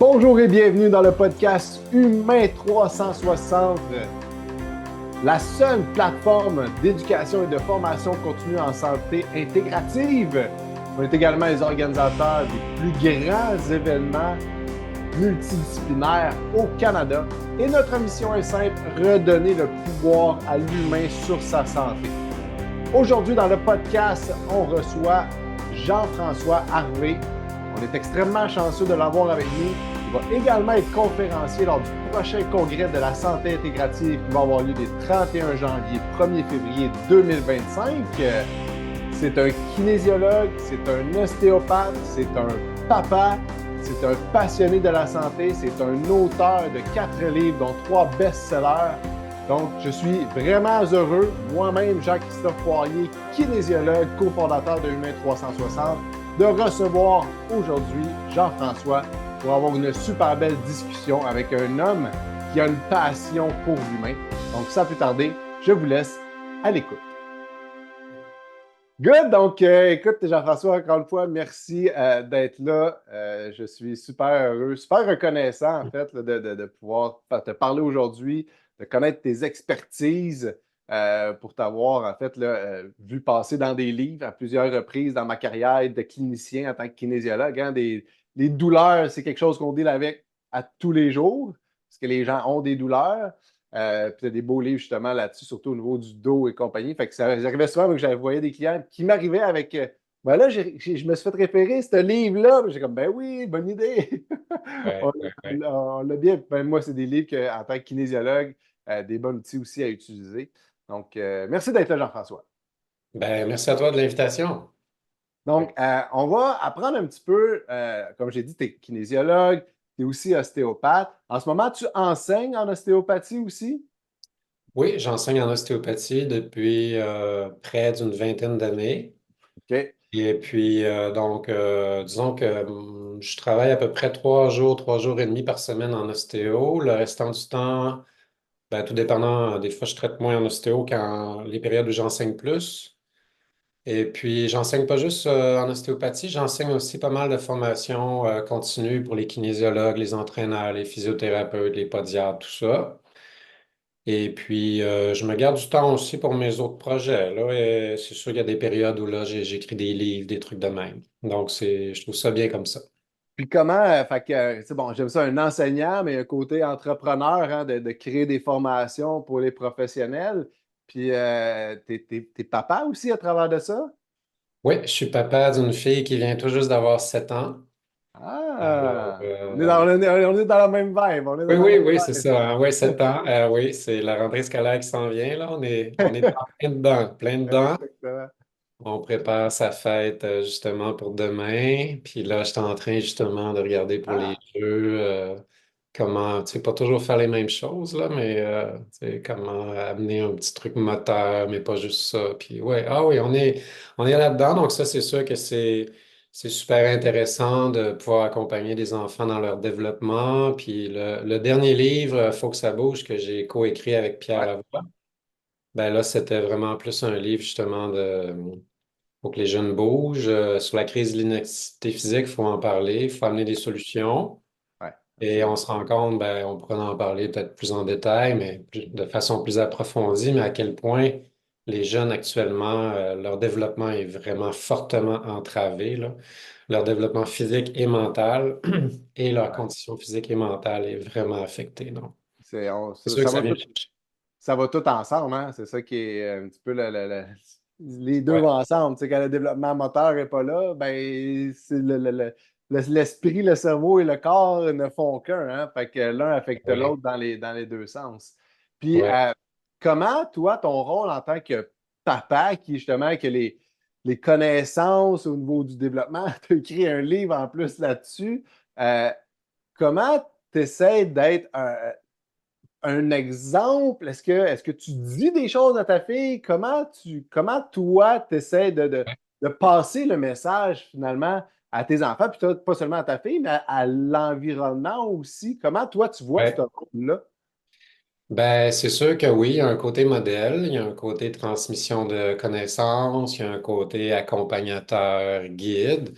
Bonjour et bienvenue dans le podcast Humain 360, la seule plateforme d'éducation et de formation continue en santé intégrative. On est également les organisateurs des plus grands événements multidisciplinaires au Canada. Et notre mission est simple, redonner le pouvoir à l'humain sur sa santé. Aujourd'hui, dans le podcast, on reçoit Jean-François Harvey. On est extrêmement chanceux de l'avoir avec nous. Il va également être conférencier lors du prochain congrès de la santé intégrative qui va avoir lieu des 31 janvier 1er février 2025. C'est un kinésiologue, c'est un ostéopathe, c'est un papa, c'est un passionné de la santé, c'est un auteur de 4 livres, dont 3 best-sellers. Donc, je suis vraiment heureux, moi-même, Jacques-Christophe Poirier, kinésiologue, cofondateur de Humain 360, de recevoir aujourd'hui Jean-François pour avoir une super belle discussion avec un homme qui a une passion pour l'humain. Donc, sans plus tarder, je vous laisse à l'écoute. Good! Donc, écoute, Jean-François, encore une fois, merci d'être là. Je suis super heureux, super reconnaissant, en fait, là, de pouvoir te parler aujourd'hui, de connaître tes expertises pour t'avoir, en fait, là, vu passer dans des livres à plusieurs reprises dans ma carrière de clinicien en tant que kinésiologue. Hein, les douleurs, c'est quelque chose qu'on deal avec à tous les jours, parce que les gens ont des douleurs. Puis tu as des beaux livres justement là-dessus, surtout au niveau du dos et compagnie. Fait que ça arrivait souvent que j'avais voyé des clients qui m'arrivaient avec ben là, je me suis fait référer ce livre-là. J'ai comme ben oui, bonne idée. Ouais, On ouais, ouais. on l'a bien. Ben, moi, c'est des livres que, en tant que kinésiologue, des bons outils aussi à utiliser. Donc, merci d'être là, Jean-François. Ben, merci à toi de l'invitation. Donc, on va apprendre un petit peu, comme j'ai dit, tu es kinésiologue, tu es aussi ostéopathe. En ce moment, tu enseignes en ostéopathie aussi? Oui, j'enseigne en ostéopathie depuis près d'une vingtaine d'années. OK. Et puis, disons que je travaille à peu près 3 jours et demi par semaine en ostéo. Le restant du temps, ben, tout dépendant, des fois, je traite moins en ostéo qu'en les périodes où j'enseigne plus. Et puis, j'enseigne pas juste en ostéopathie, j'enseigne aussi pas mal de formations continues pour les kinésiologues, les entraîneurs, les physiothérapeutes, les podiatres, tout ça. Et puis, je me garde du temps aussi pour mes autres projets. Là, et c'est sûr qu'il y a des périodes où là, j'écris des livres, des trucs de même. Donc, je trouve ça bien comme ça. Puis comment, fait que, c'est bon, j'aime ça, un enseignant, mais un côté entrepreneur, hein, de créer des formations pour les professionnels. Puis, t'es papa aussi à travers de ça? Oui, je suis papa d'une fille qui vient tout juste d'avoir 7 ans. Alors, Ah! On est dans la même vibe, on est dans oui, la oui, même oui, c'est vibe. ça, hein. Oui, 7 ans. Oui, c'est la rentrée scolaire qui s'en vient, là. On est en plein dedans, plein dedans. Exactement. On prépare sa fête justement pour demain. Puis là, je suis en train justement de regarder pour les Ah! jeux comment, tu sais, pas toujours faire les mêmes choses, là, mais tu sais, comment amener un petit truc moteur, mais pas juste ça. Puis ouais, ah oui, on est là-dedans. Donc ça, c'est sûr que c'est super intéressant de pouvoir accompagner des enfants dans leur développement. Puis le dernier livre, Faut que ça bouge, que j'ai coécrit avec Pierre Ouais. Lavoie, ben là, c'était vraiment plus un livre justement de faut que les jeunes bougent. Sur la crise de l'inactivité physique, il faut en parler, il faut amener des solutions. Ouais, Et on absolument. se rend compte, ben, on pourrait en parler peut-être plus en détail, mais de façon plus approfondie, mais à quel point les jeunes actuellement, leur développement est vraiment fortement entravé, là. Leur développement physique et mental et leur Ouais. condition physique et mentale est vraiment affectée. Donc, c'est sûr que Ça ça va vient tout, me chercher. ça va tout ensemble, hein? C'est ça qui est un petit peu les deux Ouais, vont ensemble. Tu sais, quand le développement moteur n'est pas là, ben c'est l'esprit, le cerveau et le corps ne font qu'un, hein? Fait que l'un affecte ouais, l'autre dans les deux sens. Puis ouais. comment, toi, ton rôle en tant que papa qui justement que les connaissances au niveau du développement, tu as écrit un livre en plus là-dessus. euh, Comment tu essaies d'être un exemple? Est-ce que tu dis des choses à ta fille? Comment toi, tu essaies de passer le message finalement à tes enfants, puis toi, pas seulement à ta fille, mais à l'environnement aussi? Comment toi, tu vois ce Ouais. rôle-là? Ben, c'est sûr que oui, il y a un côté modèle, il y a un côté transmission de connaissances, il y a un côté accompagnateur, guide.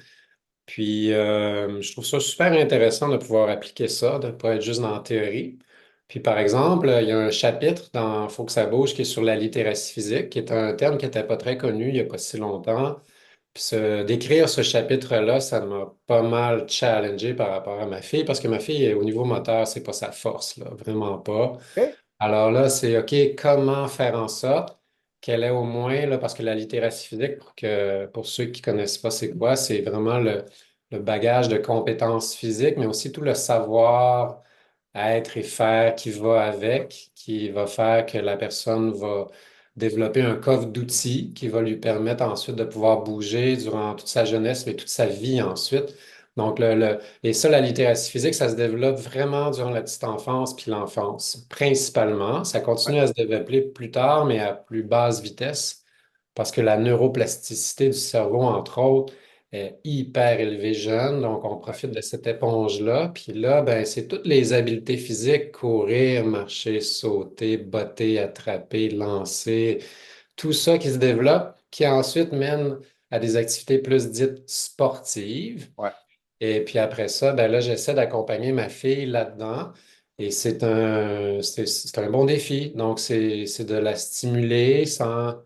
Puis, je trouve ça super intéressant de pouvoir appliquer ça, de ne pas être juste dans la théorie. Puis, par exemple, il y a un chapitre dans Faut que ça bouge qui est sur la littératie physique, qui est un terme qui n'était pas très connu il n'y a pas si longtemps. Puis, d'écrire ce chapitre-là, ça m'a pas mal challengé par rapport à ma fille, parce que ma fille, au niveau moteur, c'est pas sa force, là, vraiment pas. OK? Alors là, c'est OK, comment faire en sorte qu'elle ait au moins, là, parce que la littératie physique, pour ceux qui ne connaissent pas c'est quoi, c'est vraiment le bagage de compétences physiques, mais aussi tout le savoir être et faire qui va avec, qui va faire que la personne va développer un coffre d'outils qui va lui permettre ensuite de pouvoir bouger durant toute sa jeunesse, mais toute sa vie ensuite. Donc, et ça, la littératie physique, ça se développe vraiment durant la petite enfance puis l'enfance, principalement. Ça Ouais, continue à se développer plus tard, mais à plus basse vitesse, parce que la neuroplasticité du cerveau, entre autres, est hyper élevée jeune. Donc, on ouais, profite de cette éponge-là. Puis là, ben, c'est toutes les habiletés physiques, courir, marcher, sauter, botter, attraper, lancer, tout ça qui se développe, qui ensuite mène à des activités plus dites sportives. ouais, Et puis après ça, ben là, j'essaie d'accompagner ma fille là-dedans. Et c'est un bon défi. Donc, c'est de la stimuler sans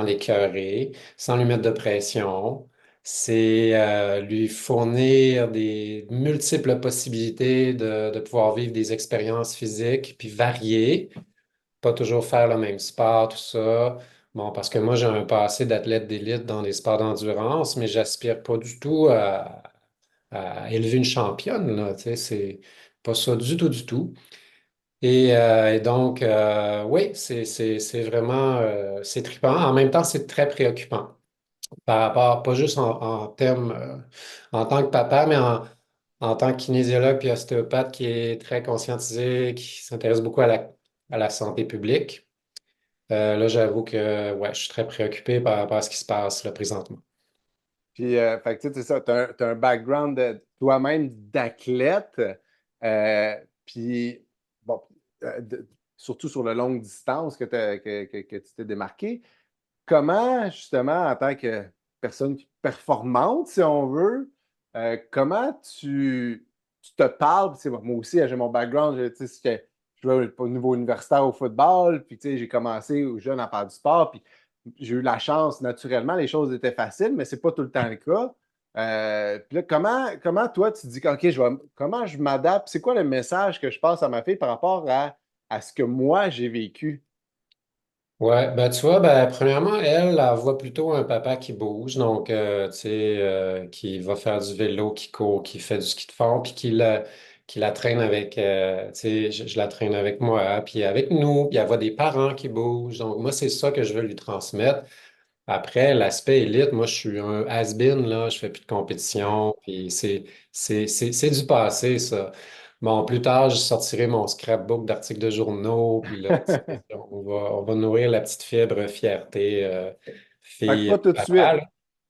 l'écœurer, sans lui mettre de pression. C'est lui fournir des multiples possibilités de pouvoir vivre des expériences physiques, puis variées, pas toujours faire le même sport, tout ça. Bon, parce que moi, j'ai un passé d'athlète d'élite dans des sports d'endurance, mais j'aspire pas du tout à élever une championne, là, tu sais, c'est pas ça du tout, du tout. Et donc, oui, c'est vraiment, c'est trippant. En même temps, c'est très préoccupant par rapport, pas juste en termes, en tant que papa, mais en tant que kinésiologue puis ostéopathe qui est très conscientisé, qui s'intéresse beaucoup à la santé publique. Là, j'avoue que, ouais, je suis très préoccupé par rapport à ce qui se passe là, présentement. Puis, fait que, tu sais, c'est ça, t'as un background toi-même d'athlète, puis, bon, surtout sur le longue distance que tu t'es démarqué. Comment, justement, en tant que personne performante, si on veut, comment tu te parles? Tu sais, moi aussi, j'ai mon background, tu sais, je jouais au niveau universitaire au football, puis tu sais, j'ai commencé au jeune à faire du sport, puis j'ai eu la chance, naturellement, les choses étaient faciles, mais c'est pas tout le temps le cas. Puis là, comment toi, tu dis, OK, comment je m'adapte? C'est quoi le message que je passe à ma fille par rapport à ce que moi, j'ai vécu? Ouais, ben tu vois, ben, premièrement, elle voit plutôt un papa qui bouge, donc tu sais, qui va faire du vélo, qui court, qui fait du ski de fond, puis qui la traîne avec, tu sais, je la traîne avec moi, puis avec nous, puis elle voit des parents qui bougent. Donc moi, c'est ça que je veux lui transmettre. Après, l'aspect élite, moi, je suis un has-been, là, je fais plus de compétition, puis c'est du passé, ça. Bon, plus tard, je sortirai mon scrapbook d'articles de journaux, puis là, tu sais, on va nourrir la petite fibre fierté, Fait que fille, pas tout de papa, suite. là.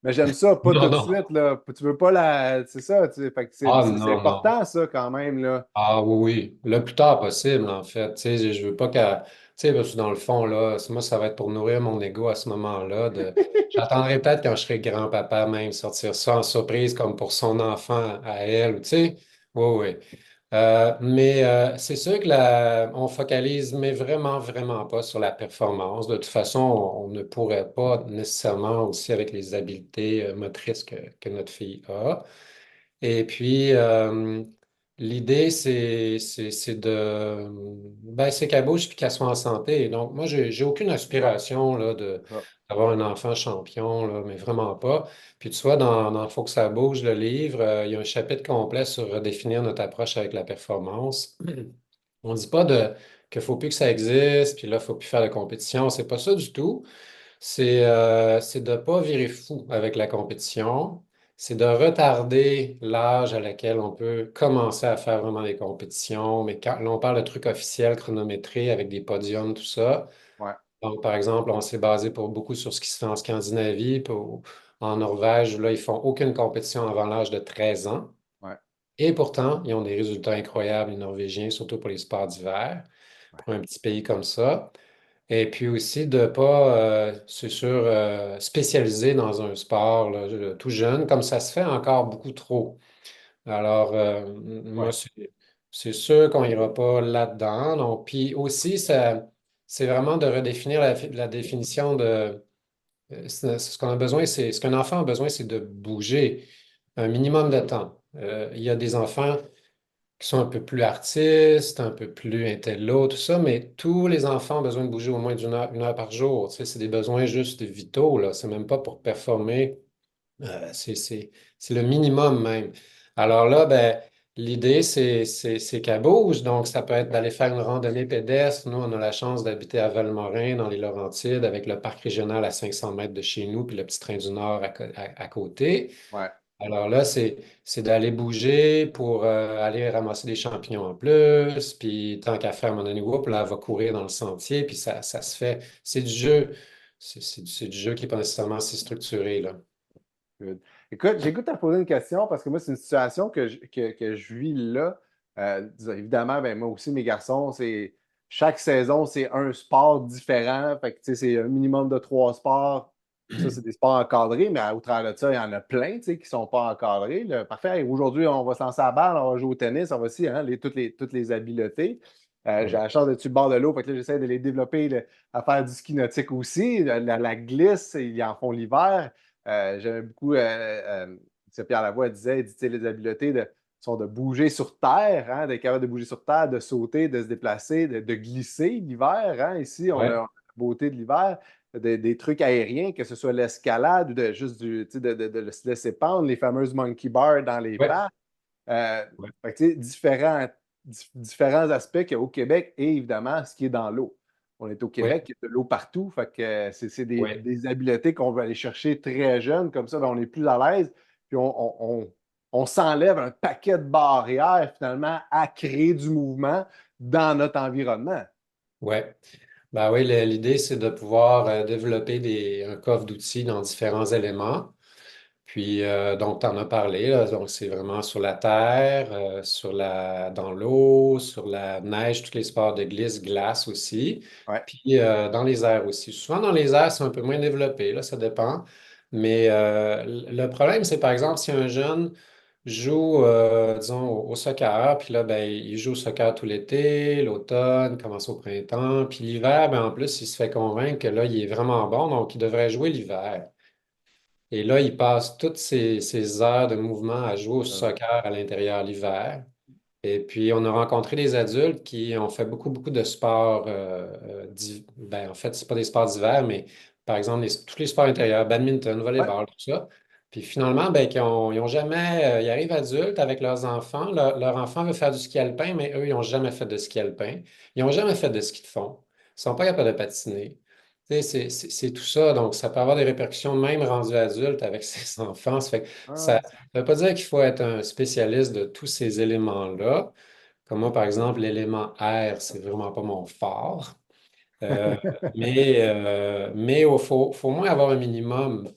Mais j'aime ça, pas tout Non, de non. suite, là. Tu veux pas la. C'est ça, tu sais. Fait que Ah, c'est non, non. important, ça, quand même, là. Ah oui, oui, le plus tard possible, en fait. Tu sais, je veux pas qu'elle. Tu sais, parce que dans le fond, là, moi, ça va être pour nourrir mon ego à ce moment-là. J'attendrai peut-être quand je serai grand-papa, même sortir ça en surprise, comme pour son enfant à elle, tu sais. Oui, oui. Mais c'est sûr que on focalise, mais vraiment, vraiment pas sur la performance. De toute façon, on ne pourrait pas nécessairement aussi avec les habiletés motrices que notre fille a. Et puis, l'idée, c'est ben, c'est qu'elle bouge puis qu'elle soit en santé. Donc, moi, j'ai aucune aspiration là, Ah, d'avoir un enfant champion, là, mais vraiment pas. Puis, tu vois, dans Faut que ça bouge, le livre, il y a un chapitre complet sur redéfinir notre approche avec la performance. On ne dit pas qu'il ne faut plus que ça existe, puis là, il ne faut plus faire de compétition. C'est pas ça du tout. C'est de ne pas virer fou avec la compétition. C'est de retarder l'âge à laquelle on peut commencer à faire vraiment des compétitions. Mais quand là, on parle de trucs officiels, chronométrés, avec des podiums, tout ça. ouais, Donc, par exemple, on s'est basé pour beaucoup sur ce qui se fait en Scandinavie. En Norvège, là, ils font aucune compétition avant l'âge de 13 ans. ouais, Et pourtant, ils ont des résultats incroyables, les Norvégiens, surtout pour les sports d'hiver, ouais. pour un petit pays comme ça. Et puis aussi de pas, c'est sûr, spécialiser dans un sport là, tout jeune, comme ça se fait encore beaucoup trop. Alors, moi, Ouais, c'est sûr qu'on ira pas là-dedans. Donc, puis aussi, c'est vraiment de redéfinir la définition de ce qu'on a besoin, c'est ce qu'un enfant a besoin, c'est de bouger un minimum de temps. Il y a des enfants qui sont un peu plus artistes, un peu plus intello, tout ça, mais tous les enfants ont besoin de bouger au moins une heure par jour. Tu sais, c'est des besoins juste vitaux, là. C'est même pas pour performer. C'est le minimum même. Alors là, ben, l'idée, c'est qu'elle bouge. Donc, ça peut être d'aller faire une randonnée pédestre. Nous, on a la chance d'habiter à Valmorin, dans les Laurentides, avec le parc régional à 500 mètres de chez nous, puis le petit train du Nord à côté. ouais. Alors là, c'est d'aller bouger pour aller ramasser des champignons en plus, puis tant qu'à faire mon anniveau, puis là, elle va courir dans le sentier, puis ça se fait. C'est du jeu. C'est du jeu qui n'est pas nécessairement si structuré, là. Good. Écoute, j'ai goût à poser une question parce que moi, c'est une situation que je vis là. Évidemment, ben, moi aussi, mes garçons, c'est chaque saison, c'est un sport différent. Fait que, tu sais, c'est un minimum de 3 sports. Ça, c'est des sports encadrés, mais au travers de ça, il y en a plein, tu sais, qui ne sont pas encadrés, là. Parfait. Aujourd'hui, on va se lancer à la balle, on va jouer au tennis, on va aussi, hein, toutes les habiletés. J'ai la chance d'être sur le bord de l'eau, fait que là, j'essaie de les développer à faire du ski nautique aussi. La glisse, ils en font l'hiver. J'aimais beaucoup, Pierre Lavoie disait, il dit, tu sais, les habiletés sont de bouger sur terre, hein, d'être capable de bouger sur terre, de sauter, de se déplacer, de glisser l'hiver. Hein. Ici, on a Ouais, la beauté de l'hiver, des trucs aériens, que ce soit l'escalade ou juste tu sais, de se laisser pendre, les fameuses monkey bars dans les ouais, parcs. Euh, ouais, Fait que, tu sais, différents aspects qu'il y a au Québec et évidemment ce qui est dans l'eau. On est au ouais, Québec, il y a de l'eau partout. Fait que c'est des, ouais, des habiletés qu'on veut aller chercher très jeunes, comme ça, ben, on est plus à l'aise. Puis on s'enlève un paquet de barrières finalement à créer du mouvement dans notre environnement. ouais. Ben oui, l'idée, c'est de pouvoir développer un coffre d'outils dans différents éléments. Puis, donc, tu en as parlé, là. Donc, c'est vraiment sur la terre, dans l'eau, sur la neige, tous les sports de glisse, glace aussi. Ouais. Puis, dans les airs aussi. Souvent, dans les airs, c'est un peu moins développé, là, ça dépend. Mais le problème, c'est par exemple, si un jeune joue, disons, au soccer, puis là, ben, il joue au soccer tout l'été, l'automne, commence au printemps, puis l'hiver, ben, en plus, il se fait convaincre que là, il est vraiment bon, donc il devrait jouer l'hiver. Et là, il passe toutes ces heures de mouvement à jouer au Euh, soccer à l'intérieur l'hiver. Et puis, on a rencontré des adultes qui ont fait beaucoup, beaucoup de sports. Ben, en fait, c'est pas des sports d'hiver, mais par exemple, tous les sports intérieurs, badminton, ouais. volleyball, tout ça. Puis finalement, ben, ils ont jamais. Ils arrivent adultes avec leurs enfants. Leur enfant veut faire du ski alpin, mais eux, ils n'ont jamais fait de ski alpin. Ils n'ont jamais fait de ski de fond. Ils ne sont pas capables de patiner. Tu sais, c'est tout ça. Donc, ça peut avoir des répercussions même rendus adultes avec ses enfants. Ça Ah, ne veut pas dire qu'il faut être un spécialiste de tous ces éléments-là. Comme moi, par exemple, l'élément air, c'est vraiment pas mon fort. Euh, mais faut au moins avoir un minimum.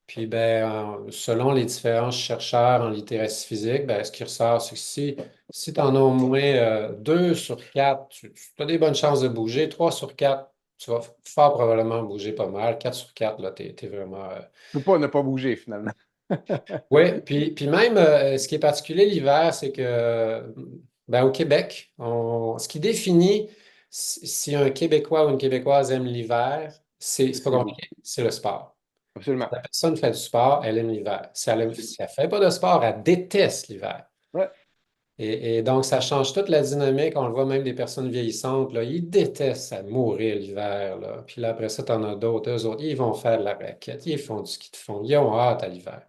Puis, ben, selon les différents chercheurs en littératie physique, ben, ce qui ressort, c'est que si tu en as au moins 2 sur 4, tu as des bonnes chances de bouger. 3 sur 4, tu vas fort probablement bouger pas mal. 4 sur 4, là, t'es vraiment. je peux pas ne pas bouger finalement. Oui, puis même, ce qui est particulier l'hiver, c'est que ben, au Québec, ce qui définit si un Québécois ou une Québécoise aime l'hiver, c'est pas C'est où? compliqué, c'est le sport. Absolument. La personne fait du sport, elle aime l'hiver. Si elle fait pas de sport, elle déteste l'hiver. Ouais, Et donc, ça change toute la dynamique. On le voit même des personnes vieillissantes, là, ils détestent à mourir l'hiver, là. Puis là, après ça, t'en as d'autres. Eux autres, ils vont faire de la raquette, ils font du ski de fond, ils ont hâte à l'hiver.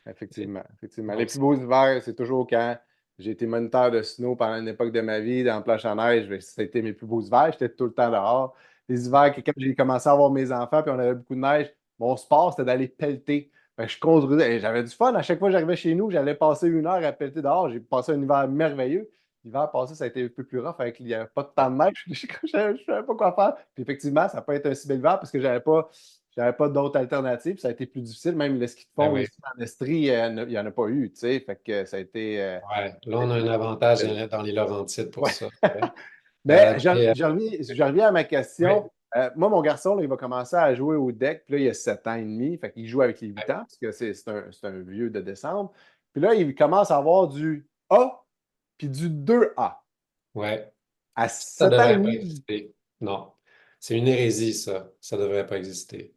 effectivement, effectivement. Les Donc, plus beaux hivers, c'est toujours quand j'ai été moniteur de snow pendant une époque de ma vie, dans la planche à neige. C'était mes plus beaux hivers. J'étais tout le temps dehors. Les hivers, quand j'ai commencé à avoir mes enfants, puis on avait beaucoup de neige, mon sport, c'était d'aller pelleter. Fait que je construisais. Et j'avais du fun. À chaque fois que j'arrivais chez nous, j'allais passer 1 heure à pelleter dehors. J'ai passé un hiver merveilleux. L'hiver passé, ça a été un peu plus rough avec il n'y avait pas de temps de neige. Je ne savais pas quoi faire. Puis effectivement, ça n'a pas été un si bel hiver parce que j'avais pas d'autres alternatives. Ça a été plus difficile. Même le ski de ben fond oui. ici en Estrie, il n'y en a pas eu, tu sais. Fait que ça a été. Ouais, là, on a un avantage dans les Laurentides pour Ouais. ça. Ouais. Mais Mais, je reviens à ma oui, question. Moi, mon garçon, là, il va commencer à jouer au deck, puis là, il a 7 ans et demi, fait qu'il joue avec les 8 Ouais. ans, parce que c'est un vieux de décembre. Puis là, il commence à avoir du A, puis du 2A. Ouais. À Ça 7 ans et devrait pas demi, exister. Non. C'est une hérésie, ça. Ça devrait pas exister.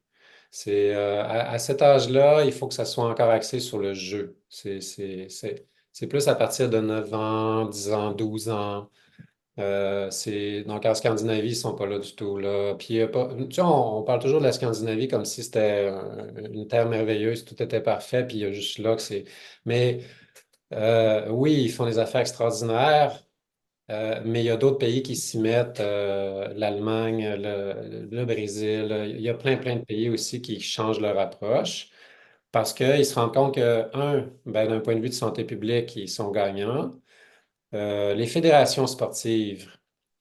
À cet âge-là, il faut que ça soit encore axé sur le jeu. C'est plus à partir de 9 ans, 10 ans, 12 ans. Donc en Scandinavie, ils sont pas là du tout, là. Puis, il y a pas, tu sais, on parle toujours de la Scandinavie comme si c'était une terre merveilleuse, tout était parfait, puis il y a juste là que c'est. Mais oui, ils font des affaires extraordinaires. Mais il y a d'autres pays qui s'y mettent, l'Allemagne, le Brésil. Il y a plein de pays aussi qui changent leur approche parce qu'ils se rendent compte que, ben, d'un point de vue de santé publique, ils sont gagnants. Les fédérations sportives,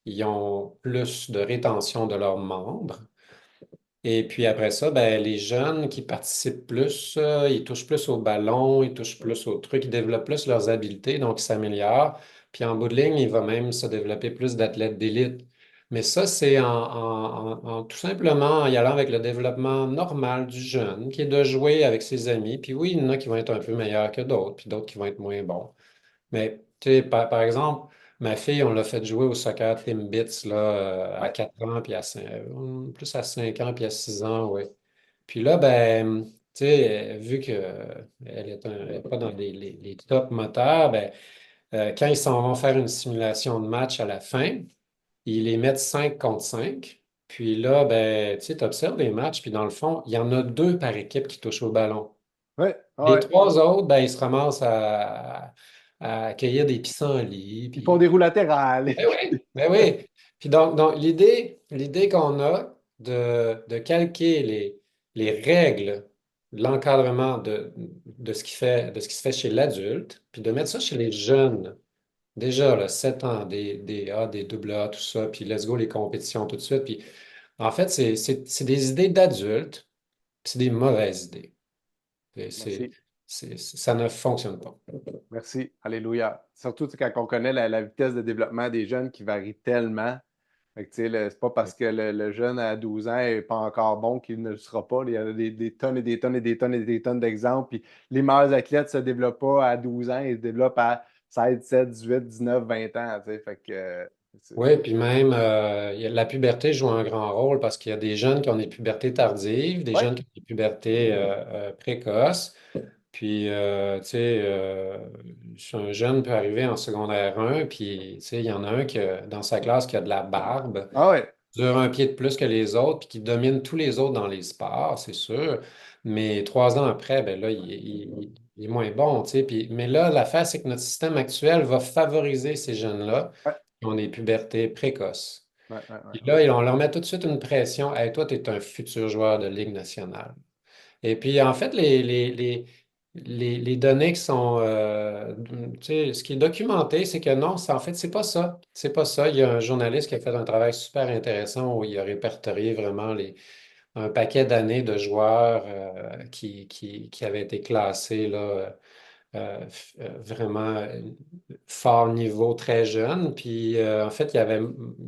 ils ont plus de rétention de leurs membres. Et puis après ça, ben, les jeunes qui participent plus, ils touchent plus au ballon, ils touchent plus au truc, ils développent plus leurs habiletés, donc ils s'améliorent. Puis en bout de ligne, il va même se développer plus d'athlètes d'élite. Mais ça, c'est tout simplement en y allant avec le développement normal du jeune, qui est de jouer avec ses amis. Puis oui, il y en a qui vont être un peu meilleurs que d'autres, puis d'autres qui vont être moins bons. Mais, tu sais, par exemple, ma fille, on l'a fait jouer au soccer Timbits là, à ouais, 4 ans, puis plus à 5 ans, puis à 6 ans, oui. Puis là, ben, tu sais, vu qu'elle elle est pas dans les top moteurs, ben, quand ils s'en vont faire une simulation de match à la fin, ils les mettent 5 contre 5. Puis là, ben, tu sais, tu observes les matchs, puis dans le fond, il y en a deux par équipe qui touchent au ballon. ouais, Les ouais. trois autres, ben, ils se ramassent à cueillir des pissenlits. Ils font des roues latérales. Ben oui, ben oui. Puis donc l'idée qu'on a de calquer les règles, l'encadrement de ce qui se fait chez l'adulte, puis de mettre ça chez les jeunes. Déjà, là, 7 ans, des A, des double A, tout ça, puis let's go les compétitions tout de suite. Puis en fait, c'est des idées d'adultes, puis c'est des mauvaises idées. Et Merci. ça ne fonctionne pas. Merci. Alléluia. Surtout tu sais, quand on connaît la vitesse de développement des jeunes qui varie tellement. Fait que, tu sais, c'est pas parce que le jeune à 12 ans n'est pas encore bon qu'il ne le sera pas. Il y a des tonnes et des tonnes et des tonnes et des tonnes d'exemples. Puis les meilleurs athlètes se développent pas à 12 ans, ils se développent à 16, 17, 18, 19, 20 ans. Tu sais. Fait que, Oui, puis même la puberté joue un grand rôle parce qu'il y a des jeunes qui ont des pubertés tardives, des ouais, jeunes qui ont des pubertés précoces. Puis, tu sais, un jeune peut arriver en secondaire 1, puis, tu sais, il y en a un dans sa classe qui a de la barbe, ah ouais, dure un pied de plus que les autres, puis qui domine tous les autres dans les sports, c'est sûr. Mais 3 ans après, ben là, il est moins bon, tu sais. Mais là, l'affaire, c'est que notre système actuel va favoriser ces jeunes-là ouais, qui ont des pubertés précoces. ouais, ouais, ouais, Puis ouais. là, on leur met tout de suite une pression. Hey, toi, tu es un futur joueur de Ligue nationale. Et puis, en fait, les données qui sont, tu sais, ce qui est documenté, c'est que non, en fait, c'est pas ça. C'est pas ça. Il y a un journaliste qui a fait un travail super intéressant où il a répertorié vraiment un paquet d'années de joueurs qui avaient été classés là, vraiment fort niveau très jeune. Puis en fait, il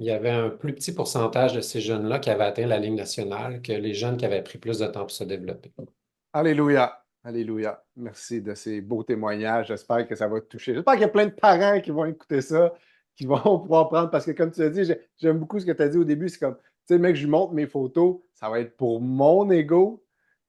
y avait un plus petit pourcentage de ces jeunes-là qui avaient atteint la Ligue nationale que les jeunes qui avaient pris plus de temps pour se développer. Alléluia. Alléluia. Merci de ces beaux témoignages. J'espère que ça va te toucher. J'espère qu'il y a plein de parents qui vont écouter ça, qui vont pouvoir prendre. Parce que, comme tu as dit, j'aime beaucoup ce que tu as dit au début. C'est comme, tu sais, mec, je lui montre mes photos, ça va être pour mon ego.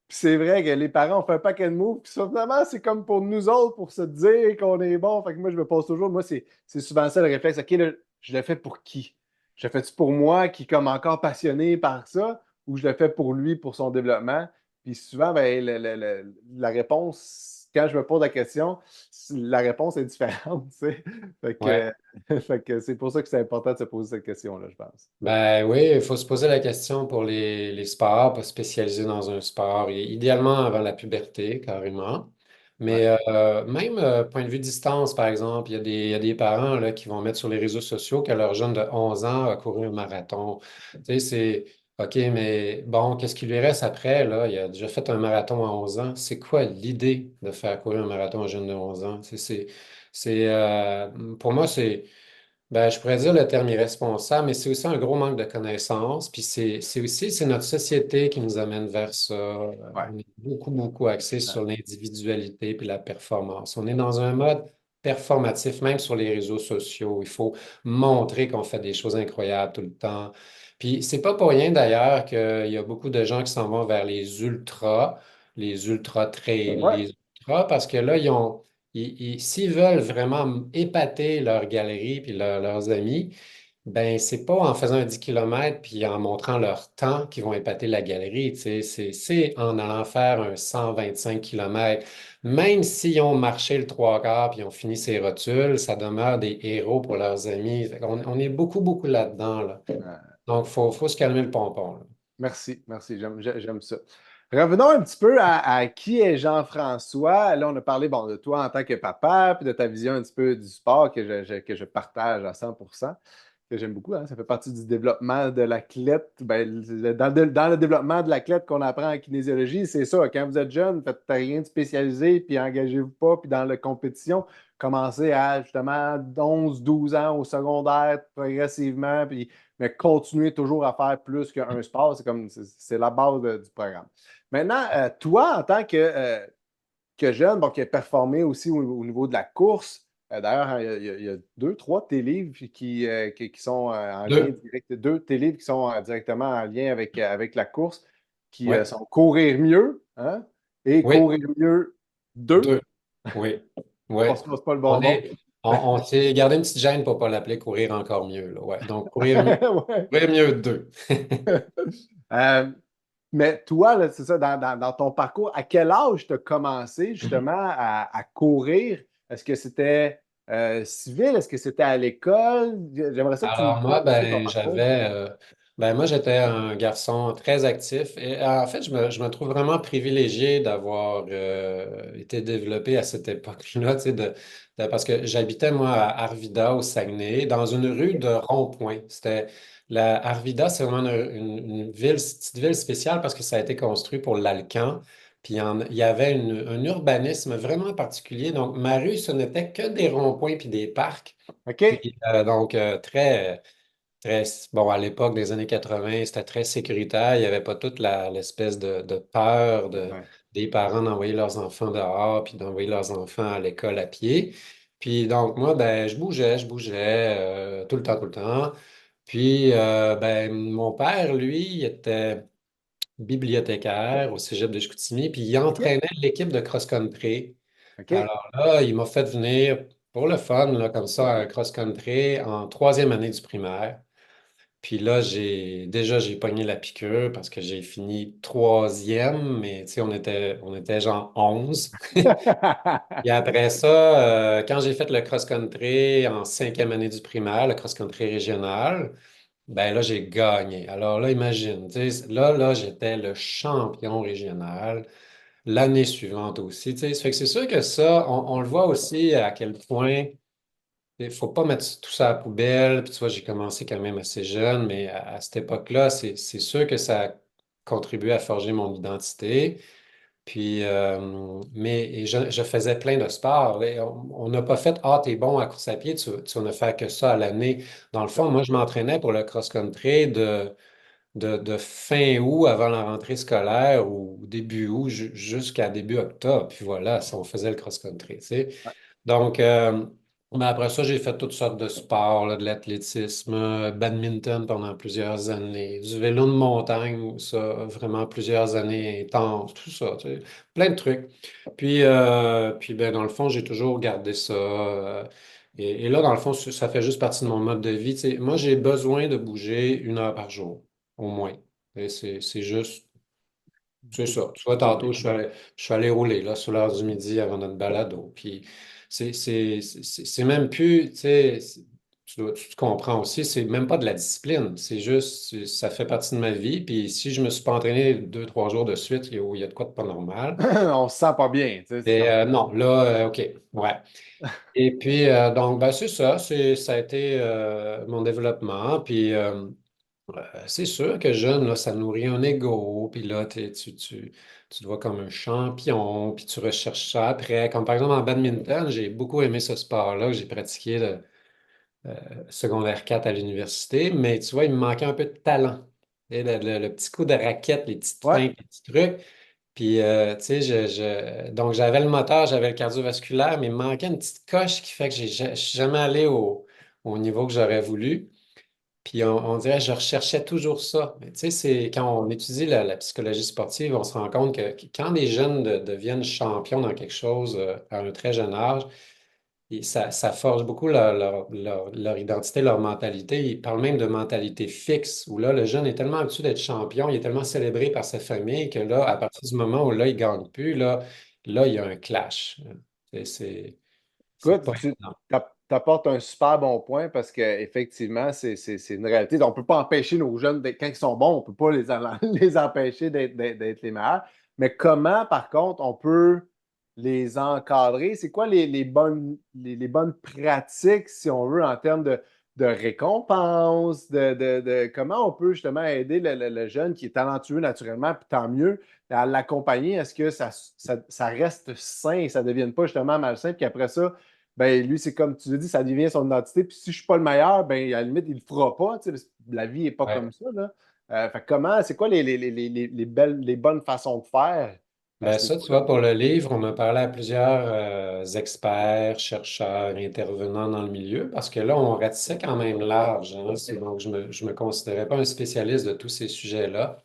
Puis c'est vrai que les parents ont fait un paquet de moves. Puis finalement, c'est comme pour nous autres, pour se dire qu'on est bon. Fait que moi, je me pose toujours, moi, c'est souvent ça le réflexe. OK, là, je le fais pour qui? Je le fais-tu pour moi qui est comme encore passionné par ça ou je le fais pour lui, pour son développement? Puis souvent, ben, la réponse, quand je me pose la question, la réponse est différente, tu sais. Fait Ouais. que, fait que c'est pour ça que c'est important de se poser cette question-là, je pense. Ben oui, il faut se poser la question pour les sports, pas spécialiser dans un sport, et idéalement avant la puberté, carrément. Ouais. Mais même point de vue distance, par exemple, il y a des parents là, qui vont mettre sur les réseaux sociaux que leur jeune de 11 ans a couru un marathon. Tu sais, c'est OK, mais bon, qu'est-ce qui lui reste après, là? Il a déjà fait un marathon à 11 ans. C'est quoi l'idée de faire courir un marathon à un jeune de 11 ans? Pour moi, c'est. Ben, je pourrais dire le terme irresponsable, mais c'est aussi un gros manque de connaissances. Puis c'est notre société qui nous amène vers ça. Ouais. On est beaucoup, beaucoup axé sur l'individualité puis la performance. On est dans un mode performatif, même sur les réseaux sociaux. Il faut montrer qu'on fait des choses incroyables tout le temps. Puis c'est pas pour rien d'ailleurs qu'il y a beaucoup de gens qui s'en vont vers les ultra trails, Ouais. les ultras, parce que là, s'ils veulent vraiment épater leur galerie puis leurs amis, ben c'est pas en faisant un 10 km puis en montrant leur temps qu'ils vont épater la galerie. Tu sais. C'est en allant faire un 125 km. Même s'ils ont marché le trois quarts puis ont fini ces rotules, ça demeure des héros pour leurs amis. On est beaucoup, beaucoup là-dedans, là. Donc, faut se calmer le pompon, là. Merci, merci, j'aime ça. Revenons un petit peu à qui est Jean-François. Là, on a parlé bon, de toi en tant que papa, puis de ta vision un petit peu du sport que je partage à 100%, que j'aime beaucoup, hein. Ça fait partie du développement de l'athlète. Ben, dans le développement de l'athlète qu'on apprend en kinésiologie, c'est ça. Quand vous êtes jeune, faites rien de spécialisé, puis engagez-vous pas, puis dans la compétition, commencez à justement 11 12 ans au secondaire, progressivement, puis mais continuer toujours à faire plus qu'un sport, c'est la base du programme. Maintenant, toi, en tant que jeune, bon, qui a performé aussi au niveau de la course, d'ailleurs, hein, il y a deux, trois de tes livres qui sont en lien Deux. direct, deux de tes livres qui sont directement en lien avec la course, qui Oui, sont Courir mieux, hein, et oui, Courir mieux 2. deux. Oui, oui. On se passe pas le On bonbon. est, on s'est gardé une petite gêne pour ne pas l'appeler courir encore mieux, là. Ouais. Donc, Ouais. courir mieux deux. Euh, Mais toi, là, c'est ça, dans ton parcours, à quel âge tu as commencé justement à courir? Est-ce que c'était civil? Est-ce que c'était à l'école? J'aimerais ça que tu me Alors moi, racontes un peu ton parcours. moi j'étais un garçon très actif et en fait je me trouve vraiment privilégié d'avoir été développé à cette époque-là, tu sais, parce que j'habitais moi à Arvida au Saguenay, dans une rue de rond-point. C'était la Arvida, c'est vraiment une ville, petite ville spéciale parce que ça a été construit pour l'Alcan. Puis il y avait un urbanisme vraiment particulier. Donc ma rue, ce n'était que des ronds-points puis des parcs. OK? Puis, très, bon, à l'époque des années 80, c'était très sécuritaire. Il n'y avait pas toute l'espèce de peur Ouais. des parents d'envoyer leurs enfants dehors puis d'envoyer leurs enfants à l'école à pied. Puis donc, moi, ben, je bougeais tout le temps, tout le temps. Puis, ben, mon père, lui, il était bibliothécaire au Cégep de Chicoutimi, puis il OK? entraînait l'équipe de cross-country. OK? Alors là, il m'a fait venir pour le fun, là, comme ça, un cross-country en troisième année du primaire. Puis là, j'ai pogné la piqûre parce que j'ai fini troisième, mais tu sais, on était genre 11. Et après ça, quand j'ai fait le cross-country en cinquième année du primaire, le cross-country régional, ben là, j'ai gagné. Alors là, imagine, tu sais, là, j'étais le champion régional. L'année suivante aussi, tu sais. Ça fait que c'est sûr que ça, on le voit aussi à quel point il ne faut pas mettre tout ça à la poubelle. Puis tu vois, j'ai commencé quand même assez jeune, mais à cette époque-là, c'est sûr que ça a contribué à forger mon identité. Puis, mais je faisais plein de sports. Et on n'a pas fait, ah, t'es bon à course à pied, tu vas ne faire que ça à l'année. Dans le fond, moi, je m'entraînais pour le cross-country de fin août avant la rentrée scolaire ou début août jusqu'à début octobre. Puis voilà, ça, on faisait le cross-country, tu sais. Donc, mais après ça, j'ai fait toutes sortes de sports, là, de l'athlétisme, badminton pendant plusieurs années, du vélo de montagne, ça, vraiment plusieurs années intenses, tout ça, tu sais, plein de trucs. Puis ben, dans le fond, j'ai toujours gardé ça. Et là, dans le fond, ça fait juste partie de mon mode de vie. Tu sais, moi, j'ai besoin de bouger 1 heure par jour, au moins. Et c'est juste, c'est ça. Tu vois, tantôt, je suis allé rouler là, sur l'heure du midi avant notre balado. Puis c'est même plus, tu sais, tu te comprends aussi, c'est même pas de la discipline. C'est juste, ça fait partie de ma vie. Puis si je me suis pas entraîné 2 3 jours de suite, il y a de quoi de pas normal. On se sent pas bien, tu sais, c'est Et comme. non, là, OK, ouais. Et puis, donc, ben, c'est ça, ça a été mon développement. Puis, c'est sûr que jeune, là, ça nourrit un ego. Puis là, tu te vois comme un champion. Puis tu recherches ça après. Comme par exemple en badminton, j'ai beaucoup aimé ce sport-là que j'ai pratiqué secondaire 4 à l'université, mais tu vois, il me manquait un peu de talent. Et le petit coup de raquette, les petites Ouais. feintes, les petits trucs. Puis, tu sais, donc j'avais le moteur, j'avais le cardiovasculaire, mais il me manquait une petite coche qui fait que je suis jamais allé au niveau que j'aurais voulu. Puis on dirait que je recherchais toujours ça. Mais tu sais, c'est quand on étudie la psychologie sportive, on se rend compte que quand les jeunes deviennent champions dans quelque chose à un très jeune âge, et ça forge beaucoup leur identité, leur mentalité. Ils parlent même de mentalité fixe, où là, le jeune est tellement habitué d'être champion, il est tellement célébré par sa famille que là, à partir du moment où là, il ne gagne plus, là, il y a un clash. C'est Écoute, pas tu évident. apportes un super bon point parce qu'effectivement, c'est une réalité. On ne peut pas empêcher nos jeunes, quand ils sont bons, on ne peut pas les empêcher d'être les meilleurs. Mais comment, par contre, on peut les encadrer? C'est quoi les bonnes pratiques, si on veut, en termes de récompense, comment on peut justement aider le jeune qui est talentueux naturellement, puis tant mieux, à l'accompagner? Est-ce que ça reste sain et ça ne devienne pas justement malsain, puis après ça, ben lui, c'est comme tu l'as dit, ça devient son identité. Puis si je suis pas le meilleur, ben à la limite, il le fera pas. Tu sais, parce que la vie n'est pas comme Ouais. ça, là. Fait que c'est quoi les bonnes façons de faire à Ben ce ça, tu niveau-là? vois, pour le livre, on a parlé à plusieurs experts, chercheurs, intervenants dans le milieu, parce que là, on ratissait quand même large, hein. Donc, je me considérais pas un spécialiste de tous ces sujets-là.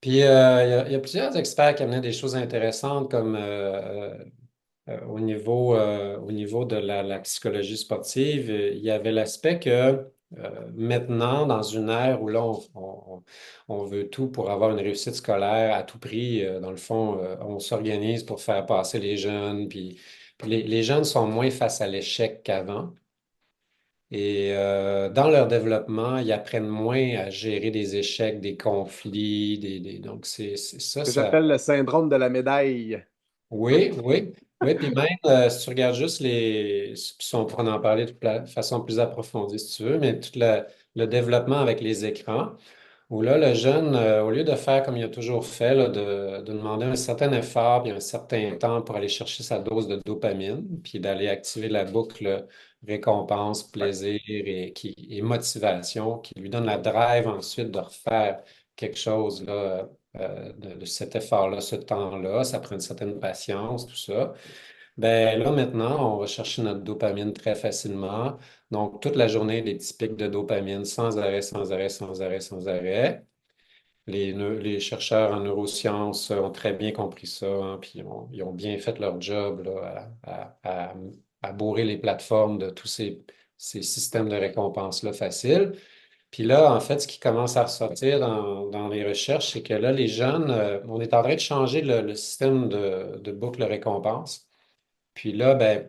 Puis, il y a plusieurs experts qui amenaient des choses intéressantes, comme au niveau de la psychologie sportive, il y avait l'aspect que maintenant, dans une ère où là, on veut tout pour avoir une réussite scolaire à tout prix, dans le fond, on s'organise pour faire passer les jeunes, puis les jeunes sont moins face à l'échec qu'avant. Et dans leur développement, ils apprennent moins à gérer des échecs, des conflits, donc c'est ça, Que ça. j'appelle le syndrome de la médaille. Oui, oui, oui. Puis même, si tu regardes juste puis on pourra en parler de façon plus approfondie si tu veux, mais tout le développement avec les écrans, où là, le jeune, au lieu de faire comme il a toujours fait, là, de demander un certain effort puis un certain temps pour aller chercher sa dose de dopamine, puis d'aller activer la boucle récompense, Ouais. plaisir et motivation, qui lui donne la drive ensuite de refaire quelque chose là, de cet effort-là, ce temps-là, ça prend une certaine patience, tout ça. Ben là, maintenant, on va chercher notre dopamine très facilement. Donc, toute la journée, des petits pics de dopamine sans arrêt, sans arrêt, sans arrêt, sans arrêt. Les chercheurs en neurosciences ont très bien compris ça, hein, puis ils ont bien fait leur job là, à bourrer les plateformes de tous ces systèmes de récompense-là faciles. Puis là, en fait, ce qui commence à ressortir dans les recherches, c'est que là, les jeunes, on est en train de changer le système de boucle récompense. Puis là, ben,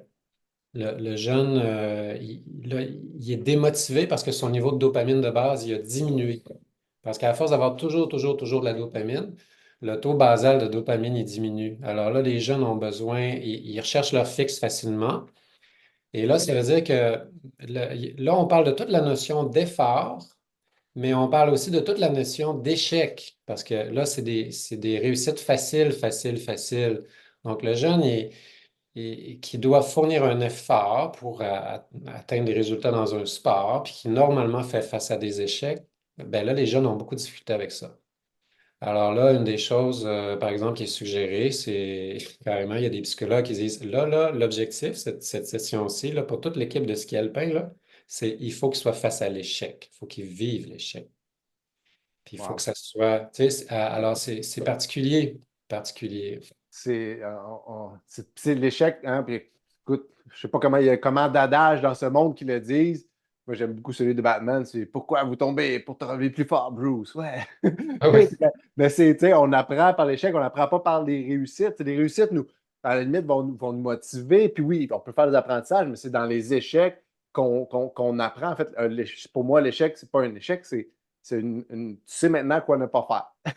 le jeune, là, il est démotivé parce que son niveau de dopamine de base, il a diminué. Parce qu'à force d'avoir toujours, toujours, toujours de la dopamine, le taux basal de dopamine, il diminue. Alors là, les jeunes ont besoin, ils recherchent leur fixe facilement. Et là, ça veut dire que là, on parle de toute la notion d'effort, mais on parle aussi de toute la notion d'échec. Parce que là, c'est des réussites faciles, faciles, faciles. Donc, le jeune, qui doit fournir un effort pour atteindre des résultats dans un sport, puis qui normalement fait face à des échecs, ben là, les jeunes ont beaucoup de difficultés avec ça. Alors là, une des choses, par exemple, qui est suggérée, c'est carrément, il y a des psychologues qui disent, là, l'objectif, cette session-ci, là, pour toute l'équipe de ski alpin, là, c'est il faut qu'ils soient face à l'échec. Il faut qu'ils vivent l'échec. Puis il faut que Wow. ça soit, tu sais, alors c'est particulier, particulier. C'est l'échec, hein, puis écoute, je sais pas comment il y a comment d'adages dans ce monde qui le disent. Moi, j'aime beaucoup celui de Batman, c'est pourquoi vous tombez pour te relever plus fort, Bruce. Ouais. Ah oui. Mais c'est, tu sais, on apprend par l'échec, on n'apprend pas par les réussites. Les réussites, nous, à la limite, vont nous motiver. Puis oui, on peut faire des apprentissages, mais c'est dans les échecs qu'on apprend. En fait, pour moi, l'échec, c'est pas un échec, tu sais maintenant quoi ne pas faire.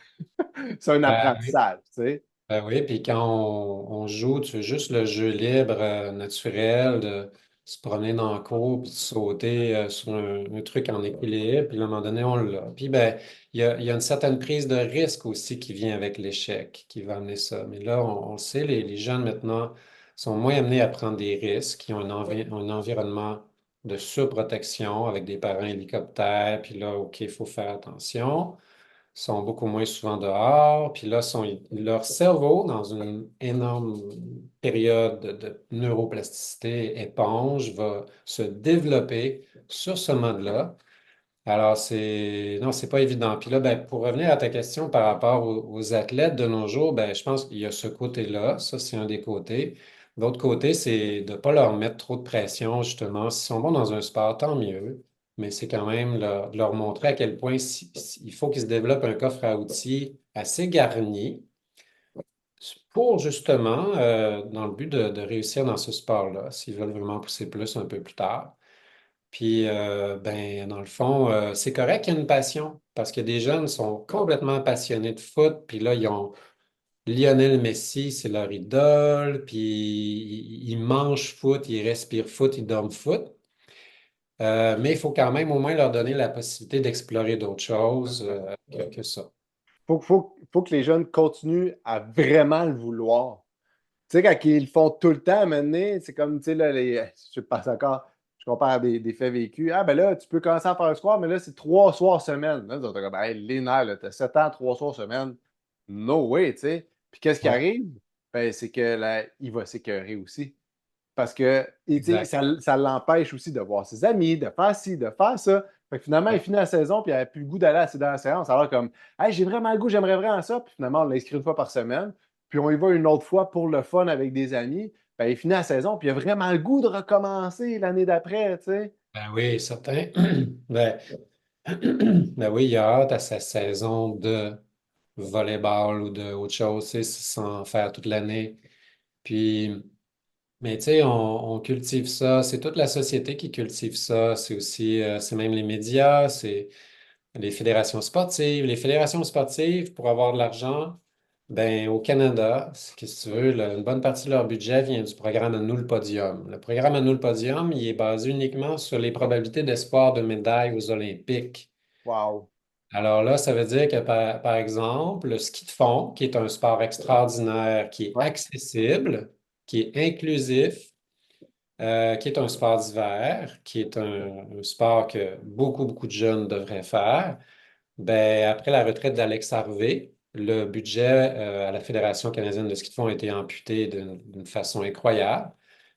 C'est un Ben oui. apprentissage, tu sais. Ben oui, puis quand on joue, tu veux juste le jeu libre, naturel, de se promener dans le cours, puis de sauter sur un truc en équilibre, puis à un moment donné, on l'a. Puis ben, il y a une certaine prise de risque aussi qui vient avec l'échec, qui va amener ça. Mais là, on le sait, les jeunes maintenant sont moins amenés à prendre des risques, ils ont un environnement de surprotection avec des parents hélicoptères, puis là, OK, il faut faire attention. Ils sont beaucoup moins souvent dehors, puis là, leur cerveau, dans une énorme période de neuroplasticité éponge, va se développer sur ce mode-là. Alors, non, c'est pas évident. Puis là, ben, pour revenir à ta question par rapport aux athlètes de nos jours, ben, je pense qu'il y a ce côté-là. Ça, c'est un des côtés. L'autre côté, c'est de ne pas leur mettre trop de pression, justement. S'ils sont bons dans un sport, tant mieux. Mais c'est quand même de leur montrer à quel point il faut qu'ils se développent un coffre à outils assez garni pour justement, dans le but de réussir dans ce sport-là, s'ils veulent vraiment pousser plus un peu plus tard. Puis, ben, dans le fond, c'est correct qu'il y ait une passion parce que des jeunes sont complètement passionnés de foot. Puis là, ils ont Lionel Messi, c'est leur idole. Puis, ils mangent foot, ils respirent foot, ils dorment foot. Mais il faut quand même au moins leur donner la possibilité d'explorer d'autres choses que ça. Faut que les jeunes continuent à vraiment le vouloir. Tu sais, quand ils le font tout le temps, maintenant, c'est comme, tu sais, là, je passe encore, je compare des faits vécus. Ah, ben là, tu peux commencer à faire un soir, mais là, c'est 3 soirs semaine. Là, t'es comme, hey, les nerfs, là, t'as 7 ans, 3 soirs semaine. No way, tu sais. Puis qu'est-ce qui Ouais, arrive? Ben, c'est que là, il va s'écœurer aussi. Parce que, et, tu sais, exact. ça l'empêche aussi de voir ses amis, de faire ci, de faire ça. Fait que finalement, il Ouais. finit la saison, puis il n'a plus le goût d'aller dans la séance. Alors, comme, hey, j'ai vraiment le goût, j'aimerais vraiment ça. Puis finalement, on l'inscrit une fois par semaine. Puis on y va une autre fois pour le fun avec des amis. Ben, il finit la saison, puis il a vraiment le goût de recommencer l'année d'après, tu sais. Ben oui, certain. Ben, ben oui, il a hâte à sa saison de volleyball ou de autre chose, tu sais, sans faire toute l'année. Puis, mais tu sais, on cultive ça. C'est toute la société qui cultive ça. C'est aussi, c'est même les médias, c'est les fédérations sportives. Les fédérations sportives, pour avoir de l'argent, ben, au Canada, qu'est-ce que tu veux, une bonne partie de leur budget vient du programme À nous le podium. Le programme À nous le podium, il est basé uniquement sur les probabilités d'espoir de médaille aux Olympiques. Wow. Alors là, ça veut dire que, par exemple, le ski de fond, qui est un sport extraordinaire, qui est Ouais. accessible, qui est inclusif, qui est un sport d'hiver, qui est un sport que beaucoup, beaucoup de jeunes devraient faire, ben, après la retraite d'Alex Harvey, le budget à la Fédération canadienne de ski de fond a été amputé d'une façon incroyable.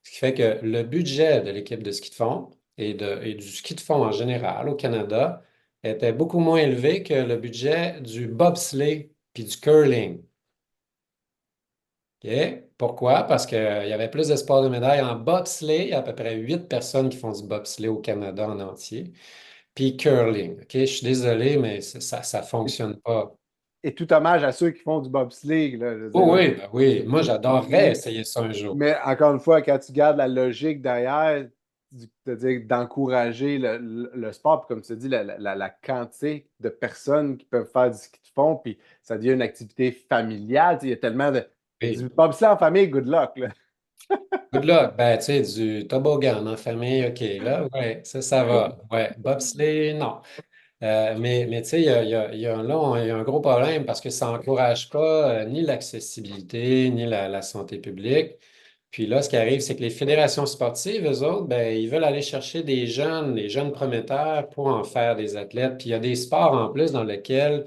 Ce qui fait que le budget de l'équipe de ski de fond et du ski de fond en général au Canada était beaucoup moins élevé que le budget du bobsleigh puis du curling. OK? Pourquoi? Parce qu'il y avait plus d'espoir de médailles en bobsleigh. Il y a à peu près 8 personnes qui font du bobsleigh au Canada en entier. Puis curling. OK? Je suis désolé, mais ça fonctionne pas. Et tout hommage à ceux qui font du bobsleigh, là, je veux dire, Oh là. oui, ben oui. Moi, j'adorerais essayer ça un jour. Mais encore une fois, quand tu gardes la logique derrière, c'est-à-dire d'encourager le sport, puis comme tu as dit, la quantité de personnes qui peuvent faire du ski de fond, puis ça devient une activité familiale. Tu sais, il y a tellement de. Oui. Du bobsleigh en famille, good luck, là. Good luck. Ben, tu sais, du toboggan en famille, OK, là, ouais, ça va. Ouais, bobsleigh, non. Mais tu sais, il y a un gros problème parce que ça n'encourage pas ni l'accessibilité, ni la santé publique. Puis là, ce qui arrive, c'est que les fédérations sportives, eux autres, ben, ils veulent aller chercher des jeunes prometteurs pour en faire des athlètes. Puis il y a des sports en plus dans lesquels